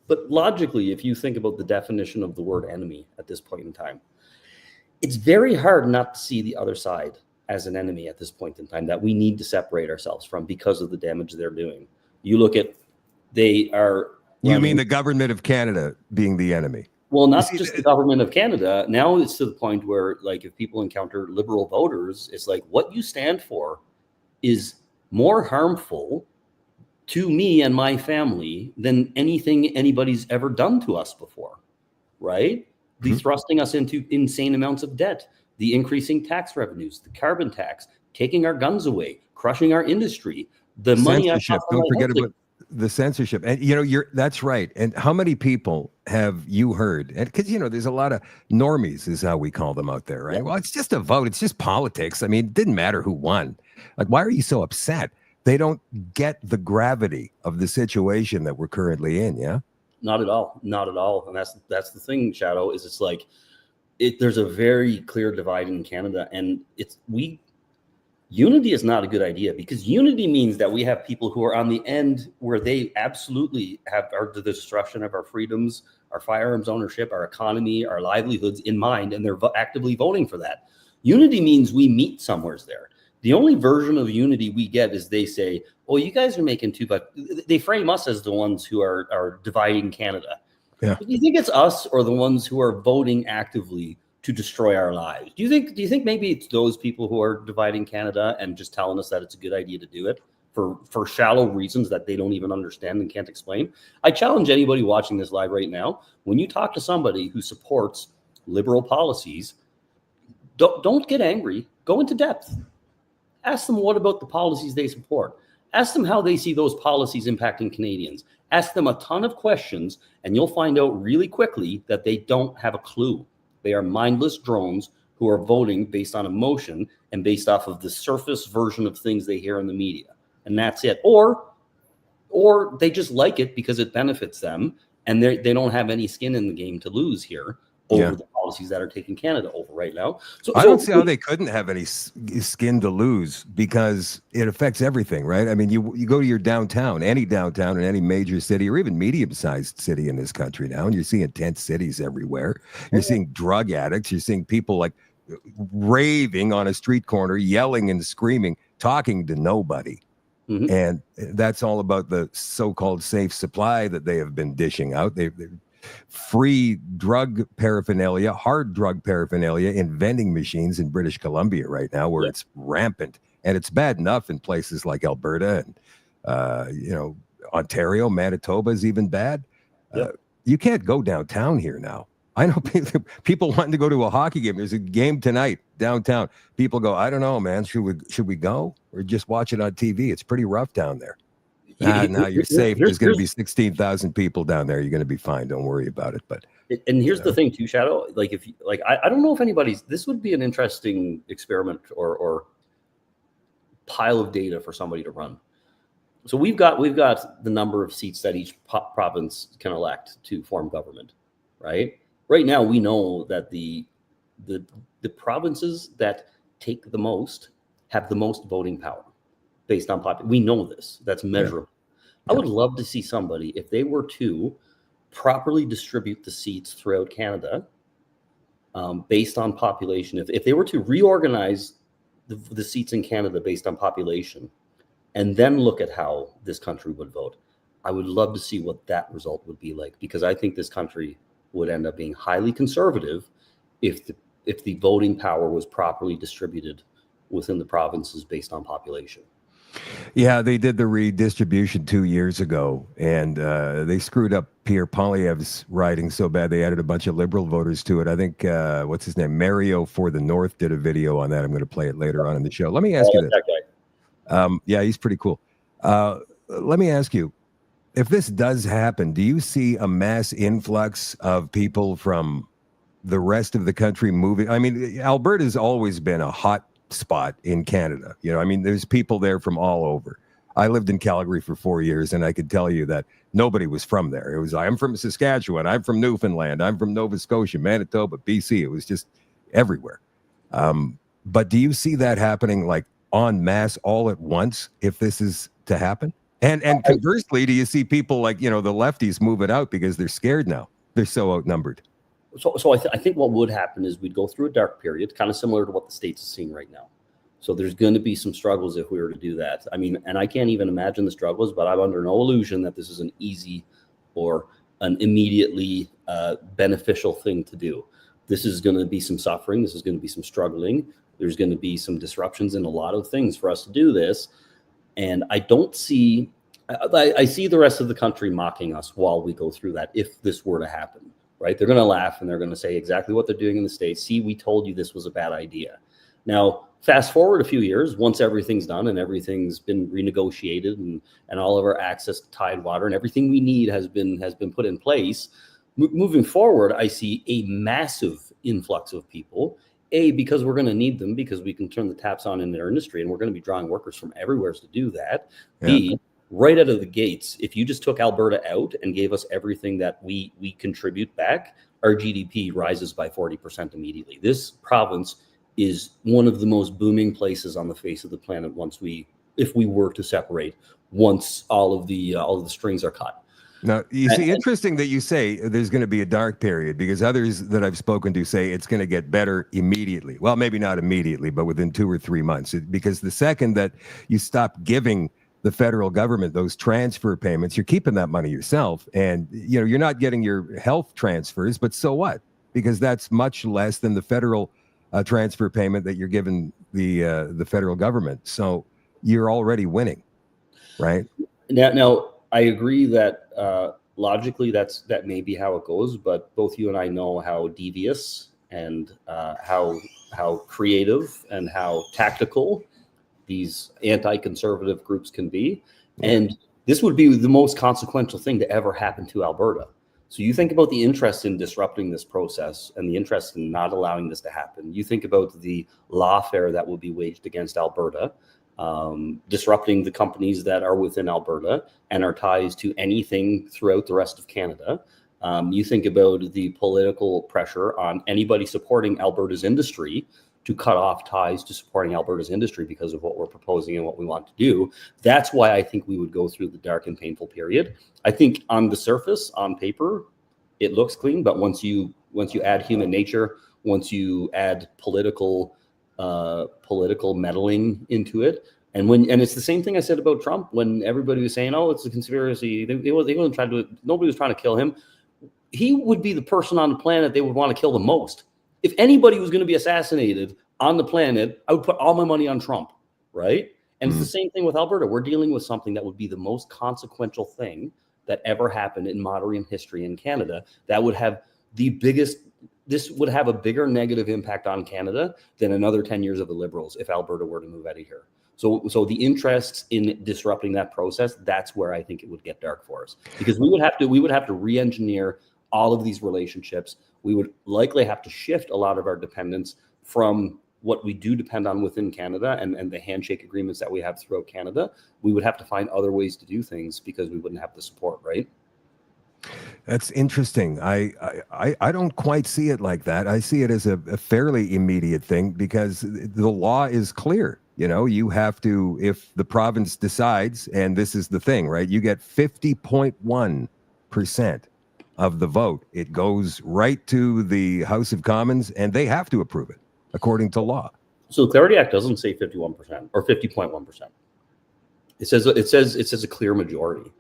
But logically, if you think about the definition of the word enemy at this point in time, it's very hard not to see the other side as an enemy at this point in time that we need to separate ourselves from because of the damage they're doing. You look at, they are... You mean the government of Canada being the enemy? Well, not just the government of Canada. Now it's to the point where, like, if people encounter liberal voters, it's like, what you stand for is more harmful to me and my family than anything anybody's ever done to us before, right? The thrusting us into insane amounts of debt, the increasing tax revenues, the carbon tax, taking our guns away, crushing our industry, the money. Censorship. Don't forget about the censorship. And that's right. And how many people have you heard? And because there's a lot of normies, is how we call them out there, right? Yeah. Well, it's just a vote. It's just politics. I mean, it didn't matter who won. Like, why are you so upset? They don't get the gravity of the situation that we're currently in. Yeah. Not at all. Not at all. And that's the thing, Shadow, is it's like there's a very clear divide in Canada, and unity is not a good idea, because unity means that we have people who are on the end where they absolutely have the destruction of our freedoms, our firearms ownership, our economy, our livelihoods in mind, and they're actively voting for that. Unity means we meet somewheres there. The only version of unity we get is they say, oh, you guys are making but they frame us as the ones who are dividing Canada. Yeah. But do you think it's us or the ones who are voting actively to destroy our lives? Do you think maybe it's those people who are dividing Canada and just telling us that it's a good idea to do it for shallow reasons that they don't even understand and can't explain? I challenge anybody watching this live right now, when you talk to somebody who supports liberal policies, don't get angry. Go into depth. Ask them what about the policies they support. Ask them how they see those policies impacting Canadians. Ask them a ton of questions, and you'll find out really quickly that they don't have a clue. They are mindless drones who are voting based on emotion and based off of the surface version of things they hear in the media. And that's it. Or they just like it because it benefits them, and they don't have any skin in the game to lose here over the policies that are taking Canada over right now. So I don't see how they couldn't have any skin to lose, because it affects everything, right? I mean, you go to your downtown, any downtown in any major city or even medium-sized city in this country now, and you're seeing tent cities everywhere. You're seeing drug addicts. You're seeing people like raving on a street corner, yelling and screaming, talking to nobody. Mhm. And that's all about the so-called safe supply that they have been dishing out. They've free drug paraphernalia, hard drug paraphernalia in vending machines in British Columbia right now, where it's rampant. And it's bad enough in places like Alberta and, Ontario, Manitoba is even bad. You can't go downtown here now. I know people wanting to go to a hockey game. There's a game tonight downtown. People go, I don't know, man. Should we go or just watch it on TV? It's pretty rough down there. Now you're safe. There's going to be 16,000 people down there. You're going to be fine. Don't worry about it. But here's the thing too, Shadow. Like if I don't know if anybody's. This would be an interesting experiment or pile of data for somebody to run. So we've got the number of seats that each province can elect to form government, right? Right now, we know that the provinces that take the most have the most voting power based on population. We know this. That's measurable. I would love to see somebody, if they were to properly distribute the seats throughout Canada based on population, if they were to reorganize the seats in Canada based on population and then look at how this country would vote, I would love to see what that result would be like, because I think this country would end up being highly conservative if the voting power was properly distributed within the provinces based on population. Yeah, they did the redistribution 2 years ago, and they screwed up Pierre Poilievre's riding so bad they added a bunch of Liberal voters to it. I think, what's his name? Mario for the North did a video on that. I'm going to play it later on in the show. Let me ask you this. That guy. Yeah, he's pretty cool. Let me ask you, if this does happen, do you see a mass influx of people from the rest of the country moving? I mean, Alberta's always been a hot spot in Canada. There's people there from all over. I lived in Calgary for 4 years, and I could tell you that nobody was from there. It was, I'm from Saskatchewan, I'm from Newfoundland, I'm from Nova Scotia, Manitoba, BC. It was just everywhere. But do you see that happening like en masse all at once if this is to happen? And conversely, do you see people like, the lefties move it out because they're scared now? They're so outnumbered. So I think what would happen is we'd go through a dark period, kind of similar to what the States is seeing right now. So there's going to be some struggles if we were to do that. I mean, and I can't even imagine the struggles, but I'm under no illusion that this is an easy or an immediately beneficial thing to do. This is going to be some suffering. This is going to be some struggling. There's going to be some disruptions in a lot of things for us to do this. And I see the rest of the country mocking us while we go through that, if this were to happen, right? They're going to laugh and they're going to say exactly what they're doing in the States. See, we told you this was a bad idea. Now, fast forward a few years, once everything's done and everything's been renegotiated and all of our access to Tidewater and everything we need has been put in place, moving forward, I see a massive influx of people. A, because we're going to need them, because we can turn the taps on in their industry and we're going to be drawing workers from everywhere to do that. Yeah. B, right out of the gates, if you just took Alberta out and gave us everything that we contribute back, our GDP rises by 40% immediately. This province is one of the most booming places on the face of the planet if we were to separate, once all of the strings are cut. Now, you see, interesting that you say there's going to be a dark period, because others that I've spoken to say it's going to get better immediately. Well, maybe not immediately, but within 2 or 3 months. Because the second that you stop giving the federal government those transfer payments, you're keeping that money yourself. And, you're not getting your health transfers, but so what? Because that's much less than the federal transfer payment that you're giving the federal government. So you're already winning, right? Now I agree that logically that may be how it goes, but both you and I know how devious and how creative and how tactical these anti-conservative groups can be. And this would be the most consequential thing to ever happen to Alberta. So you think about the interest in disrupting this process and the interest in not allowing this to happen. You think about the lawfare that will be waged against Alberta, disrupting the companies that are within Alberta and are ties to anything throughout the rest of Canada. You think about the political pressure on anybody supporting Alberta's industry to cut off ties to supporting Alberta's industry because of what we're proposing and what we want to do. That's why I think we would go through the dark and painful period. I think on the surface, on paper, it looks clean, but once you add human nature, once you add political meddling into it. And it's the same thing I said about Trump when everybody was saying, "Oh, it's a conspiracy." Nobody was trying to kill him. He would be the person on the planet they would want to kill the most. If anybody was going to be assassinated on the planet, I would put all my money on Trump, right? And it's the same thing with Alberta. We're dealing with something that would be the most consequential thing that ever happened in modern history in Canada. That would have this would have a bigger negative impact on Canada than another 10 years of the Liberals if Alberta were to move out of here. So the interests in disrupting that process, that's where I think it would get dark for us, because we would have to re-engineer all of these relationships. We would likely have to shift a lot of our dependence from what we do depend on within Canada and the handshake agreements that we have throughout Canada. We would have to find other ways to do things because we wouldn't have the support, right? That's interesting. I don't quite see it like that. I see it as a fairly immediate thing because the law is clear. You know, you have to, if the province decides, and this is the thing, right? You get 50.1% of the vote. It goes right to the House of Commons, and they have to approve it according to law. So the Clarity Act doesn't say 51% or 50.1%. It says a clear majority.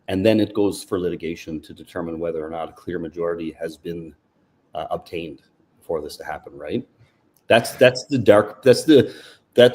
And then it goes for litigation to determine whether or not a clear majority has been obtained for this to happen, right? That's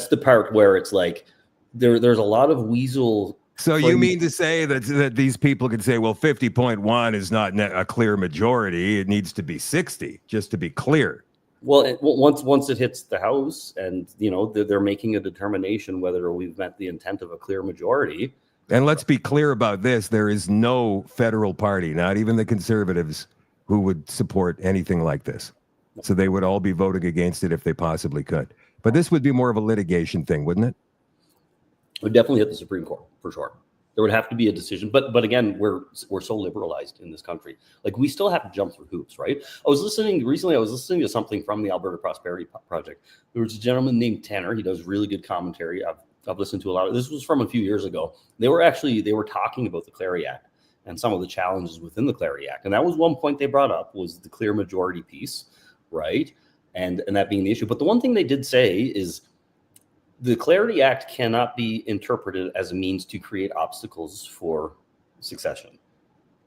the part where it's like there's a lot of weasel. So you mean to say that these people could say, well, 50.1 is not a clear majority. It needs to be 60, just to be clear. Well, once it hits the House and, you know, they're making a determination whether we've met the intent of a clear majority. And let's be clear about this. There is no federal party, not even the Conservatives, who would support anything like this. So they would all be voting against it if they possibly could. But this would be more of a litigation thing, wouldn't it? It would definitely hit the Supreme Court, for sure. There would have to be a decision. But again, we're so liberalized in this country. Like, we still have to jump through hoops, right? I was listening to something from the Alberta Prosperity Project. There was a gentleman named Tanner. He does really good commentary. I've listened to a lot of this. Was from a few years ago. They were talking about the Clarity Act and some of the challenges within the Clarity Act. And that was one point they brought up, was the clear majority piece, right? And that being the issue. But the one thing they did say is the Clarity Act cannot be interpreted as a means to create obstacles for succession,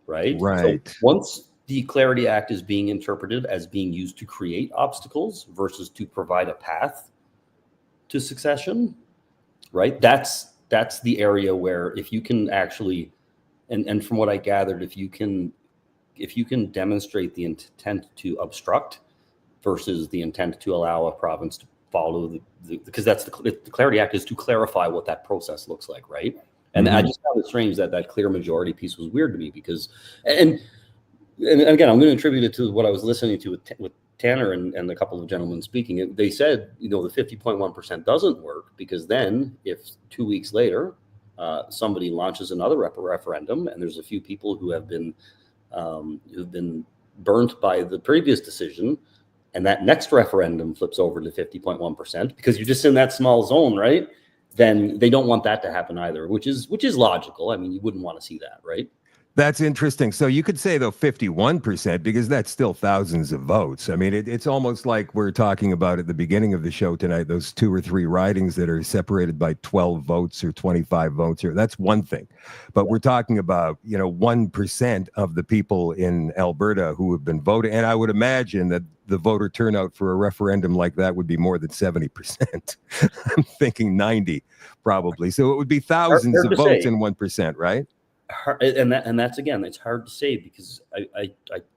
right? Right. So once the Clarity Act is being interpreted as being used to create obstacles versus to provide a path to succession, right? That's the area where if you can actually, and from what I gathered, if you can demonstrate the intent to obstruct versus the intent to allow a province to follow because that's the Clarity Act is to clarify what that process looks like, right? And I just found it strange that clear majority piece was weird to me because, and again, I'm going to attribute it to what I was listening to with Tanner and a couple of gentlemen speaking. They said, you know, the 50.1% doesn't work because then if 2 weeks later somebody launches another referendum and there's a few people who have been who've been burnt by the previous decision, and that next referendum flips over to 50.1% because you're just in that small zone, right? Then they don't want that to happen either, which is logical. I mean, you wouldn't want to see that, right? That's interesting. So you could say, though, 51%, because that's still thousands of votes. I mean, it's almost like we're talking about at the beginning of the show tonight, those 2 or 3 ridings that are separated by 12 votes or 25 votes. Or that's one thing. But we're talking about, 1% of the people in Alberta who have been voting. And I would imagine that the voter turnout for a referendum like that would be more than 70%. I'm thinking 90, probably. So it would be thousands of votes in 1%, right? And that's again, it's hard to say because I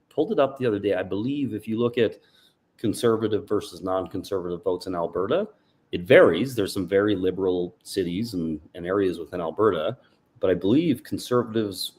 pulled it up the other day. I believe if you look at conservative versus non-conservative votes in Alberta, it varies. There's some very liberal cities and areas within Alberta, but I believe conservatives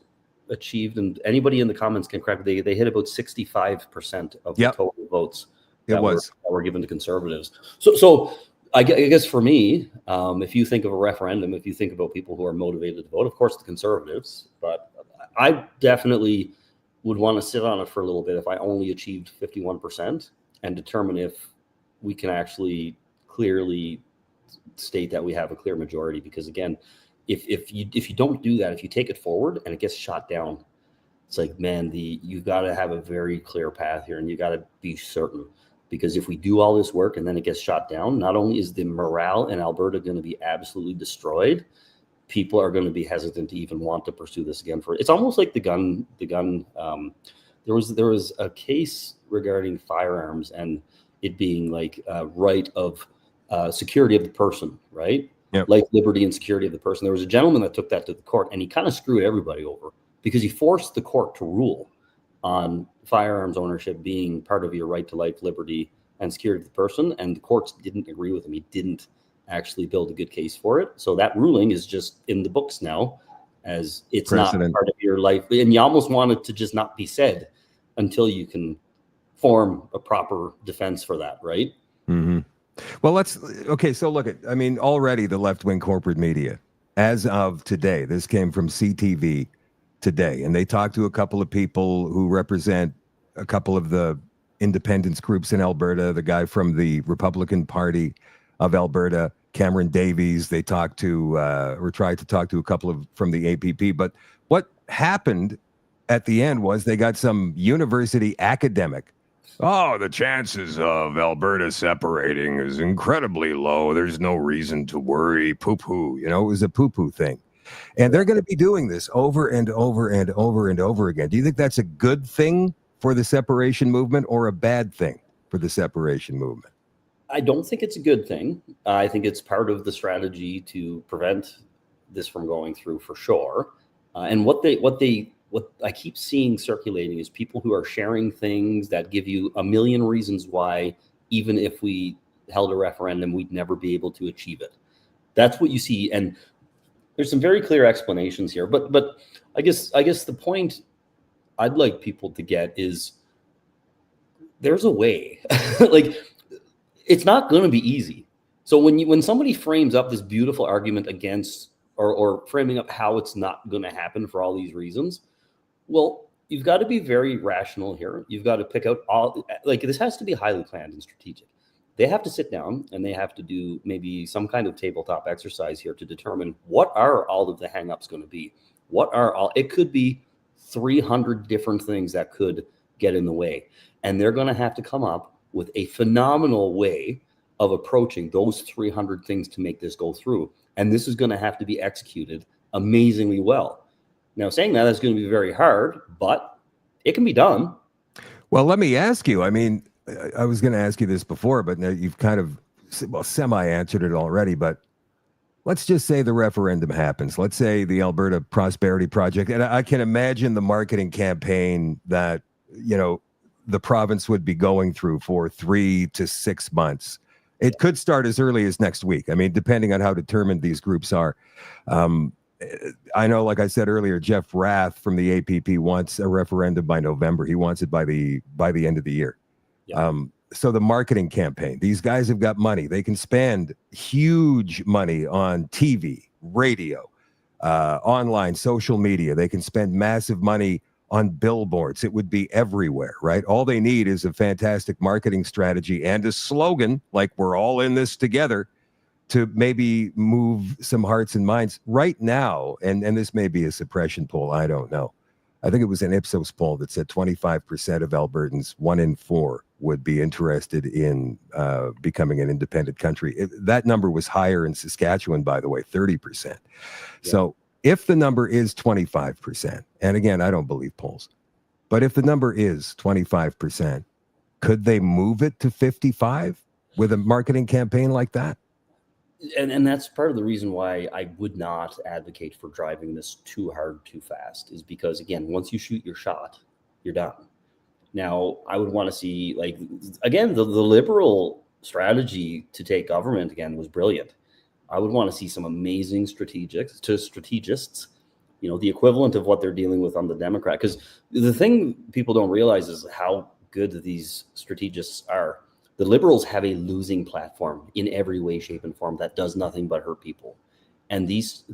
achieved, and anybody in the comments can correct me, they hit about 65% of the total votes that were given to conservatives. So I guess for me, if you think of a referendum, if you think about people who are motivated to vote, of course, the conservatives, but I definitely would want to sit on it for a little bit if I only achieved 51% and determine if we can actually clearly state that we have a clear majority. Because again, if you don't do that, if you take it forward and it gets shot down, it's like, man, you've got to have a very clear path here and you got to be certain. Because if we do all this work and then it gets shot down, not only is the morale in Alberta going to be absolutely destroyed, people are going to be hesitant to even want to pursue this again. It's almost like the gun. There was a case regarding firearms and it being like right of security of the person, right? Yep. Life, liberty, and security of the person. There was a gentleman that took that to the court, and he kind of screwed everybody over because he forced the court to rule on firearms ownership being part of your right to life, liberty, and security of the person. And the courts didn't agree with him. He didn't actually build a good case for it. So that ruling is just in the books now, as it's Precedent. not part of your life. And you almost want it to just not be said until you can form a proper defense for that, right? Mm-hmm. Well, so look at, I mean, already the left-wing corporate media, as of today, this came from CTV today, and they talked to a couple of people who represent a couple of the independence groups in Alberta, the guy from the Republican Party of Alberta, Cameron Davies. They talked to, or tried to talk to a couple of from the APP, but what happened at the end was they got some university academic. Oh, the chances of Alberta separating is incredibly low. There's no reason to worry. Poo-poo. It was a poo-poo thing. And they're going to be doing this over and over and over and over again. Do you think that's a good thing for the separation movement or a bad thing for the separation movement? I don't think it's a good thing. I think it's part of the strategy to prevent this from going through for sure. And what I keep seeing circulating is people who are sharing things that give you a million reasons why, even if we held a referendum, we'd never be able to achieve it. That's what you see. And there's some very clear explanations here, but I guess the point I'd like people to get is there's a way. Like, it's not going to be easy. So when somebody frames up this beautiful argument against or framing up how it's not going to happen for all these reasons, well, you've got to be very rational here. You've got to pick out this has to be highly planned and strategic. They have to sit down and they have to do maybe some kind of tabletop exercise here to determine what are all of the hangups going to be. It could be 300 different things that could get in the way. And they're going to have to come up with a phenomenal way of approaching those 300 things to make this go through. And this is going to have to be executed amazingly well. Now, saying that's going to be very hard, but it can be done. Well, let me ask you. I mean, I was going to ask you this before, but now you've kind of semi-answered it already. But let's just say the referendum happens. Let's say the Alberta Prosperity Project, and I can imagine the marketing campaign that the province would be going through for 3 to 6 months. It could start as early as next week. I mean, depending on how determined these groups are. I know, like I said earlier, Jeff Rath from the APP wants a referendum by November. He wants it by the end of the year. Yeah. So the marketing campaign, these guys have got money. They can spend huge money on TV, radio, online, social media. They can spend massive money on billboards. It would be everywhere, right? All they need is a fantastic marketing strategy and a slogan like "We're all in this together" to maybe move some hearts and minds right now. And this may be a suppression poll. I don't know. I think it was an Ipsos poll that said 25% of Albertans, 1 in 4, would be interested in becoming an independent country. That number was higher in Saskatchewan, by the way, 30%. Yeah. So if the number is 25%, and again, I don't believe polls, but if the number is 25%, could they move it to 55 with a marketing campaign like that? And that's part of the reason why I would not advocate for driving this too hard, too fast, is because, again, once you shoot your shot, you're done. Now, I would want to see, again, the Liberal strategy to take government again was brilliant. I would want to see some amazing strategists, the equivalent of what they're dealing with on the Democrat. Because the thing people don't realize is how good these strategists are. The Liberals have a losing platform in every way, shape, and form that does nothing but hurt people. And these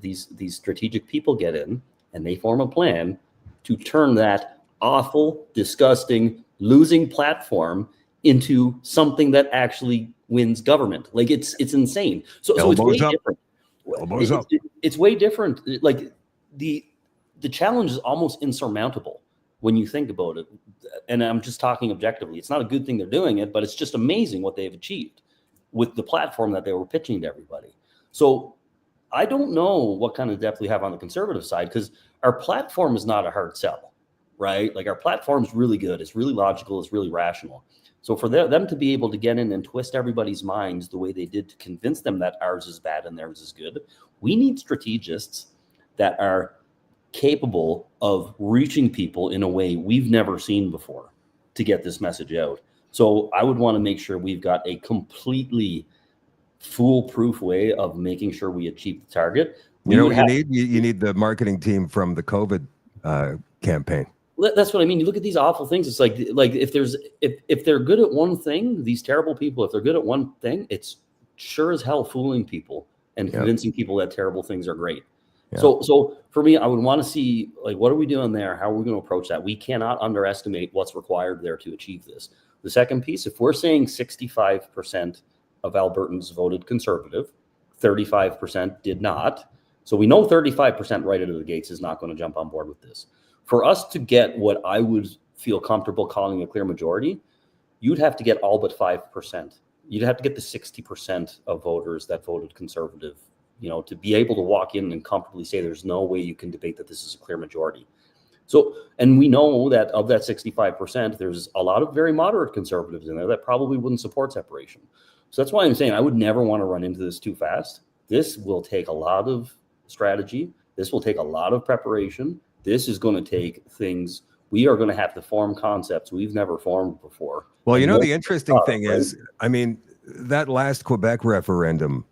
strategic people get in and they form a plan to turn that awful, disgusting, losing platform into something that actually wins government. It's insane. So it's way different. It's way different. The challenge is almost insurmountable. when you think about it. And I'm just talking objectively. It's not a good thing they're doing it, but it's just amazing what they've achieved with the platform that they were pitching to everybody. So I don't know what kind of depth we have on the Conservative side, because our platform is not a hard sell, right? Like, our platform is really good. It's really logical. It's really rational. So for them to be able to get in and twist everybody's minds the way they did to convince them that ours is bad and theirs is good, we need strategists that are capable of reaching people in a way we've never seen before to get this message out. So I would want to make sure we've got a completely foolproof way of making sure we achieve the target. You know what you need? You need the marketing team from the COVID campaign. That's what I mean. You look at these awful things. It's like if they're good at one thing, these terrible people, if they're good at one thing, it's sure as hell fooling people and convincing people that terrible things are great. Yeah. So for me, I would want to see, like, what are we doing there? How are we going to approach that? We cannot underestimate what's required there to achieve this. The second piece, if we're saying 65% of Albertans voted Conservative, 35% did not. So we know 35% right out of the gates is not going to jump on board with this. For us to get what I would feel comfortable calling a clear majority, you'd have to get all but 5%. You'd have to get the 60% of voters that voted Conservative, to be able to walk in and comfortably say there's no way you can debate that this is a clear majority. So, and we know that of that 65%, there's a lot of very moderate Conservatives in there that probably wouldn't support separation. So that's why I'm saying I would never want to run into this too fast. This will take a lot of strategy. This will take a lot of preparation. This is going to take things. We are going to have to form concepts we've never formed before. Well, the interesting thing is, I mean, that last Quebec referendum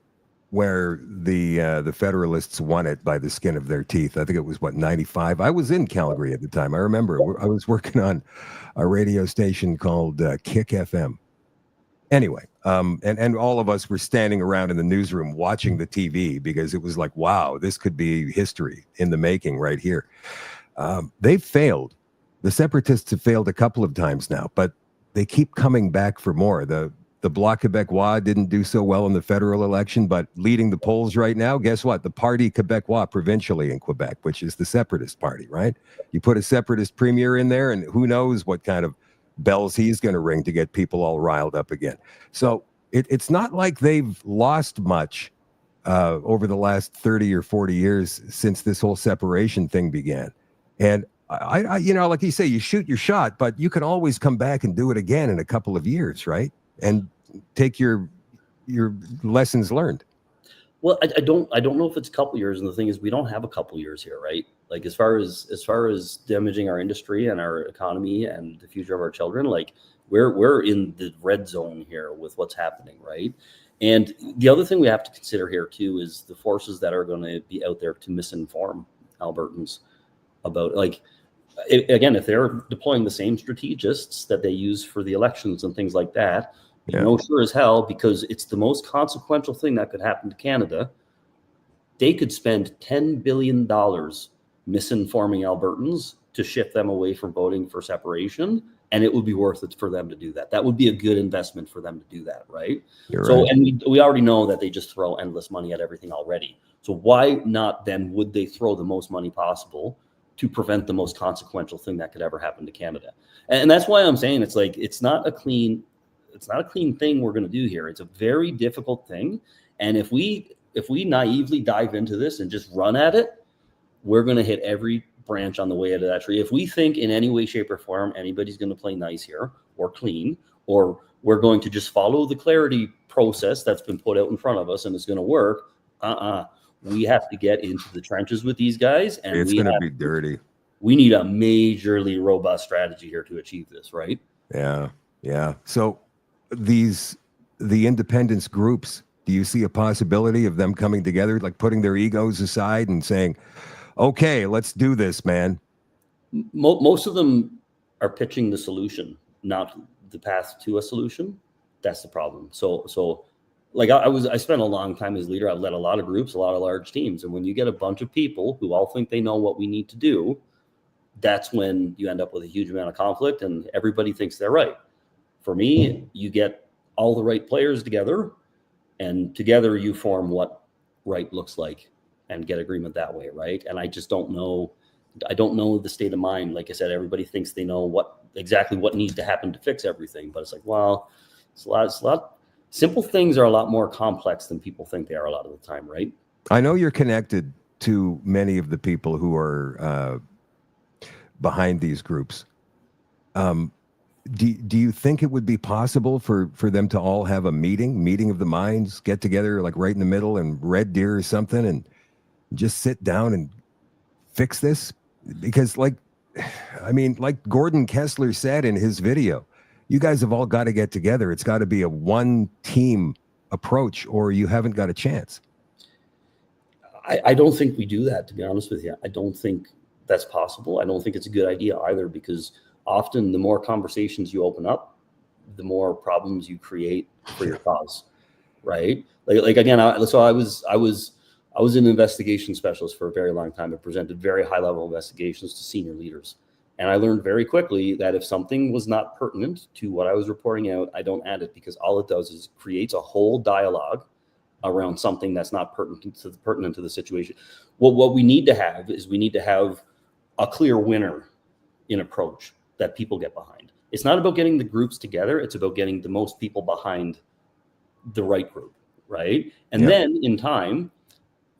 where the Federalists won it by the skin of their teeth. I think it was 95. I was in Calgary at the time. I remember I was working on a radio station called Kick FM. Anyway, and all of us were standing around in the newsroom watching the TV because it was like, wow, this could be history in the making right here. They've failed. The separatists have failed a couple of times now, but they keep coming back for more. The Bloc Québécois didn't do so well in the federal election, but leading the polls right now, guess what? The Parti Québécois provincially in Quebec, which is the separatist party, right? You put a separatist premier in there, and who knows what kind of bells he's going to ring to get people all riled up again. So it's not like they've lost much over the last 30 or 40 years since this whole separation thing began. And I like you say, you shoot your shot, but you can always come back and do it again in a couple of years, right? And take your lessons learned. Well, I don't know if it's a couple years, and the thing is, we don't have a couple years here, right? Like, as far as damaging our industry and our economy and the future of our children, like, we're in the red zone here with what's happening, right? And the other thing we have to consider here too is the forces that are going to be out there to misinform Albertans about, like, again, if they're deploying the same strategists that they use for the elections and things like that, sure as hell, because it's the most consequential thing that could happen to Canada, they could spend $10 billion misinforming Albertans to shift them away from voting for separation, and it would be worth it for them to do that. That would be a good investment for them to do that, right? Right. And we already know that they just throw endless money at everything already. So why not then would they throw the most money possible to prevent the most consequential thing that could ever happen to Canada? And that's why I'm saying it's not a clean thing we're going to do here. It's a very difficult thing. And if we naively dive into this and just run at it, we're going to hit every branch on the way out of that tree. If we think in any way, shape, or form anybody's going to play nice here or clean, or we're going to just follow the clarity process that's been put out in front of us and it's going to work, we have to get into the trenches with these guys, and it's going to be dirty. We need a majorly robust strategy here to achieve this, right? Yeah. So the independence groups, do you see a possibility of them coming together, like putting their egos aside and saying, okay, let's do this, man? Most of them are pitching the solution, not the path to a solution. That's the problem. So like I spent a long time as leader. I've led a lot of groups, a lot of large teams. And when you get a bunch of people who all think they know what we need to do, that's when you end up with a huge amount of conflict and everybody thinks they're right. For me, you get all the right players together, and together you form what right looks like and get agreement that way, right? And I just don't know I don't know the state of mind. Like I said, everybody thinks they know exactly what needs to happen to fix everything, but it's like, well, it's a lot. Simple things are a lot more complex than people think they are a lot of the time, right? I know you're connected to many of the people who are behind these groups. Do you think it would be possible for them to all have a meeting of the minds, get together like right in the middle in Red Deer or something, and just sit down and fix this? Because like Gordon Kessler said in his video, you guys have all got to get together. It's got to be a one team approach, or you haven't got a chance. I don't think we do that, to be honest with you. I don't think that's possible. I don't think it's a good idea either, because often the more conversations you open up, the more problems you create for your cause, right? Like again, I was an investigation specialist for a very long time. I presented very high level investigations to senior leaders. And I learned very quickly that if something was not pertinent to what I was reporting out, I don't add it, because all it does is creates a whole dialogue around something that's not pertinent to the situation. What we need to have is a clear winner in approach that people get behind. It's not about getting the groups together. It's about getting the most people behind the right group, right? And then in time,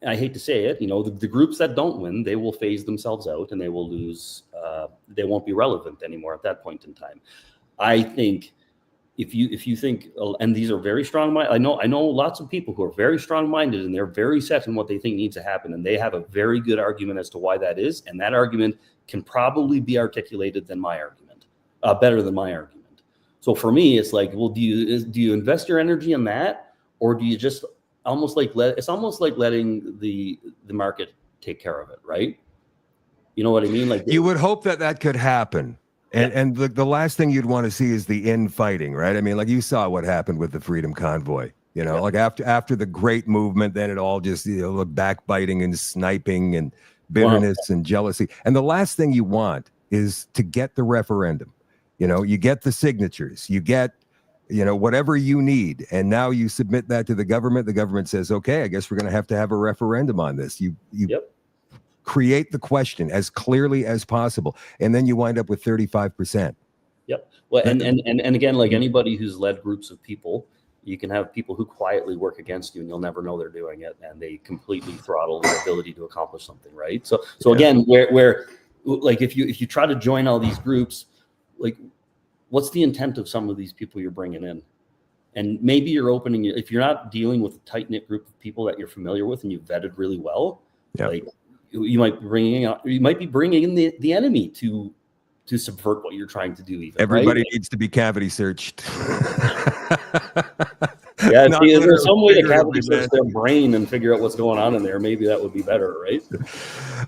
I hate to say it, the groups that don't win, they will phase themselves out and they will lose. They won't be relevant anymore at that point in time. I think if you think, and these are very strong minded, I know lots of people who are very strong minded and they're very set in what they think needs to happen, and they have a very good argument as to why that is, and that argument can probably be articulated than my argument, better than my argument. So for me, it's like, well, do you invest your energy in that, or do you just almost like letting the market take care of it, right? You know what I mean? Like, you would hope that could happen. And the last thing you'd want to see is the infighting, right? I mean, like you saw what happened with the Freedom Convoy, like after the great movement, then it all just, backbiting and sniping and bitterness and jealousy. And the last thing you want is to get the referendum. You get the signatures, you get, whatever you need. And now you submit that to the government. The government says, okay, I guess we're going to have a referendum on this. You create the question as clearly as possible, and then you wind up with 35%. Yep. Well, and again, like anybody who's led groups of people, you can have people who quietly work against you, and you'll never know they're doing it, and they completely throttle your ability to accomplish something, right? So again, where like if you try to join all these groups, like what's the intent of some of these people you're bringing in? And maybe you're opening, if you're not dealing with a tight knit group of people that you're familiar with and you've vetted really well, like you might be bringing in the enemy to subvert what you're trying to do. Even everybody needs to be cavity searched. Yeah, is there some way to cavity search their brain and figure out what's going on in there? Maybe that would be better, right?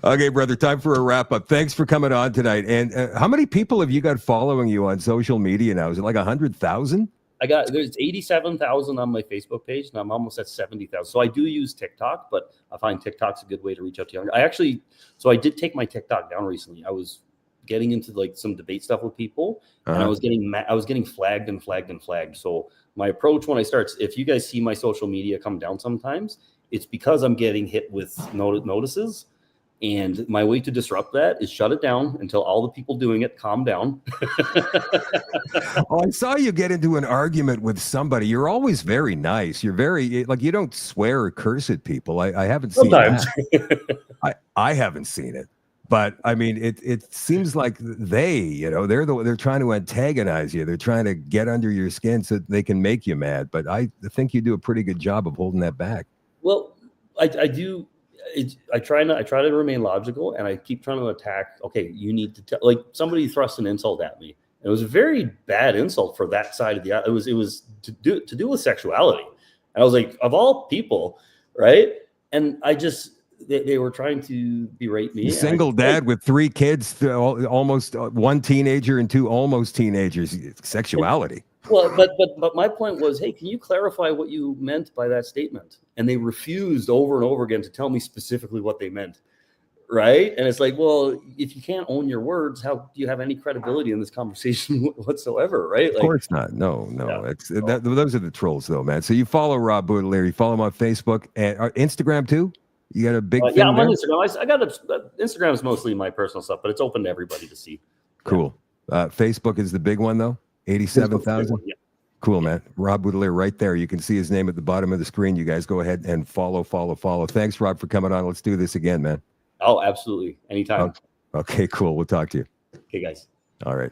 Okay, brother, time for a wrap up. Thanks for coming on tonight. And how many people have you got following you on social media now? Is it like 100,000? There's 87,000 on my Facebook page, and I'm almost at 70,000. So I do use TikTok, but I find TikTok's a good way to reach out to younger. I did take my TikTok down recently. I was getting into like some debate stuff with people, and I was getting flagged and flagged and flagged. So my approach when I start, if you guys see my social media come down sometimes, it's because I'm getting hit with notices. And my way to disrupt that is shut it down until all the people doing it calm down. Oh, I saw you get into an argument with somebody. You're always very nice. You're very, like, you don't swear or curse at people. I haven't seen that. I haven't seen it. But I mean, it seems like they're trying to antagonize you. They're trying to get under your skin so they can make you mad. But I think you do a pretty good job of holding that back. Well, I do. I try to remain logical, and I keep trying to attack. Okay, you need to like somebody thrust an insult at me. It was a very bad insult for that side of the. It was to do with sexuality. And I was like, of all people, right? And I just they were trying to berate me. Single dad with 3 kids, almost 1 teenager and 2 almost teenagers. Sexuality. Well, but my point was, hey, can you clarify what you meant by that statement? And they refused over and over again to tell me specifically what they meant, right? And it's like, well, if you can't own your words, how do you have any credibility in this conversation whatsoever, right? Of course not. No. Yeah. Those are the trolls, though, man. So you follow Rob Boutilier. You follow him on Facebook and Instagram too? You got a big Yeah, I'm on there? Instagram. I got Instagram is mostly my personal stuff, but it's open to everybody to see. Cool. Facebook is the big one, though? 87,000? Yeah. Cool, man. Rob Boutilier right there. You can see his name at the bottom of the screen. You guys go ahead and follow. Thanks, Rob, for coming on. Let's do this again, man. Oh, absolutely. Anytime. Okay, cool. We'll talk to you. Okay, guys. All right.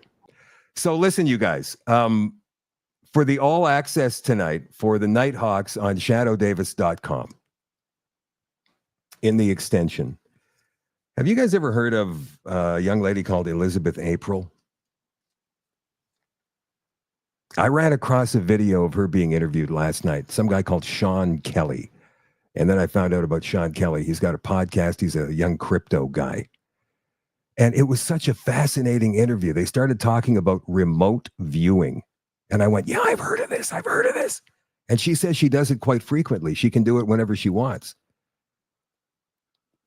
So listen, you guys, for the all access tonight for the Nighthawks on shadowdavis.com in the extension. Have you guys ever heard of a young lady called Elizabeth April? I ran across a video of her being interviewed last night. Some guy called Sean Kelly. And then I found out about Sean Kelly. He's got a podcast. He's a young crypto guy. And it was such a fascinating interview. They started talking about remote viewing. And I went, yeah, I've heard of this. And she says she does it quite frequently. She can do it whenever she wants.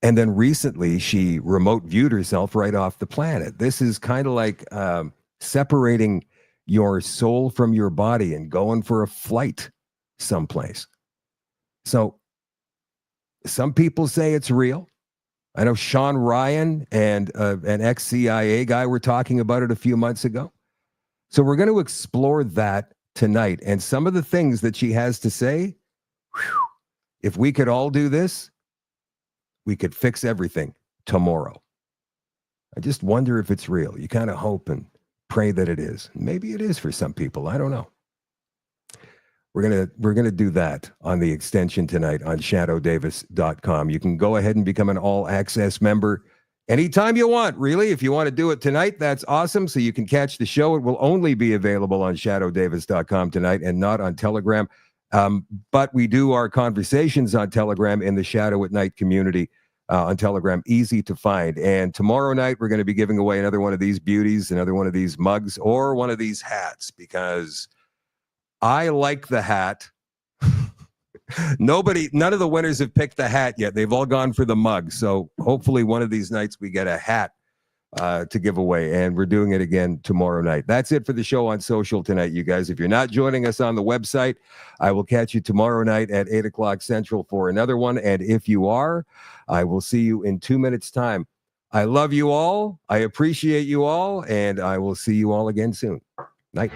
And then recently she remote viewed herself right off the planet. This is kind of like separating your soul from your body and going for a flight someplace. So some people say it's real. I know Sean Ryan and an ex-CIA guy were talking about it a few months ago. So we're going to explore that tonight. And some of the things that she has to say, if we could all do this, we could fix everything tomorrow. I just wonder if it's real. You kind of hope and pray that it is. Maybe it is for some people. I don't know. We're gonna do that on the extension tonight on shadowdavis.com. You can go ahead and become an all access member anytime you want, really. If you want to do it tonight, that's awesome. So you can catch the show. It will only be available on shadowdavis.com tonight and not on Telegram. But we do our conversations on Telegram in the Shadow at Night community on Telegram, easy to find. And tomorrow night, we're going to be giving away another one of these beauties, another one of these mugs, or one of these hats, because I like the hat. None of the winners have picked the hat yet. They've all gone for the mug. So hopefully one of these nights we get a hat to give away, and we're doing it again tomorrow night. That's it for the show on social tonight, you guys. If you're not joining us on the website, I will catch you tomorrow night at 8 o'clock Central for another one. And if you are, I will see you in 2 minutes' time. I love you all. I appreciate you all, and I will see you all again soon. Night.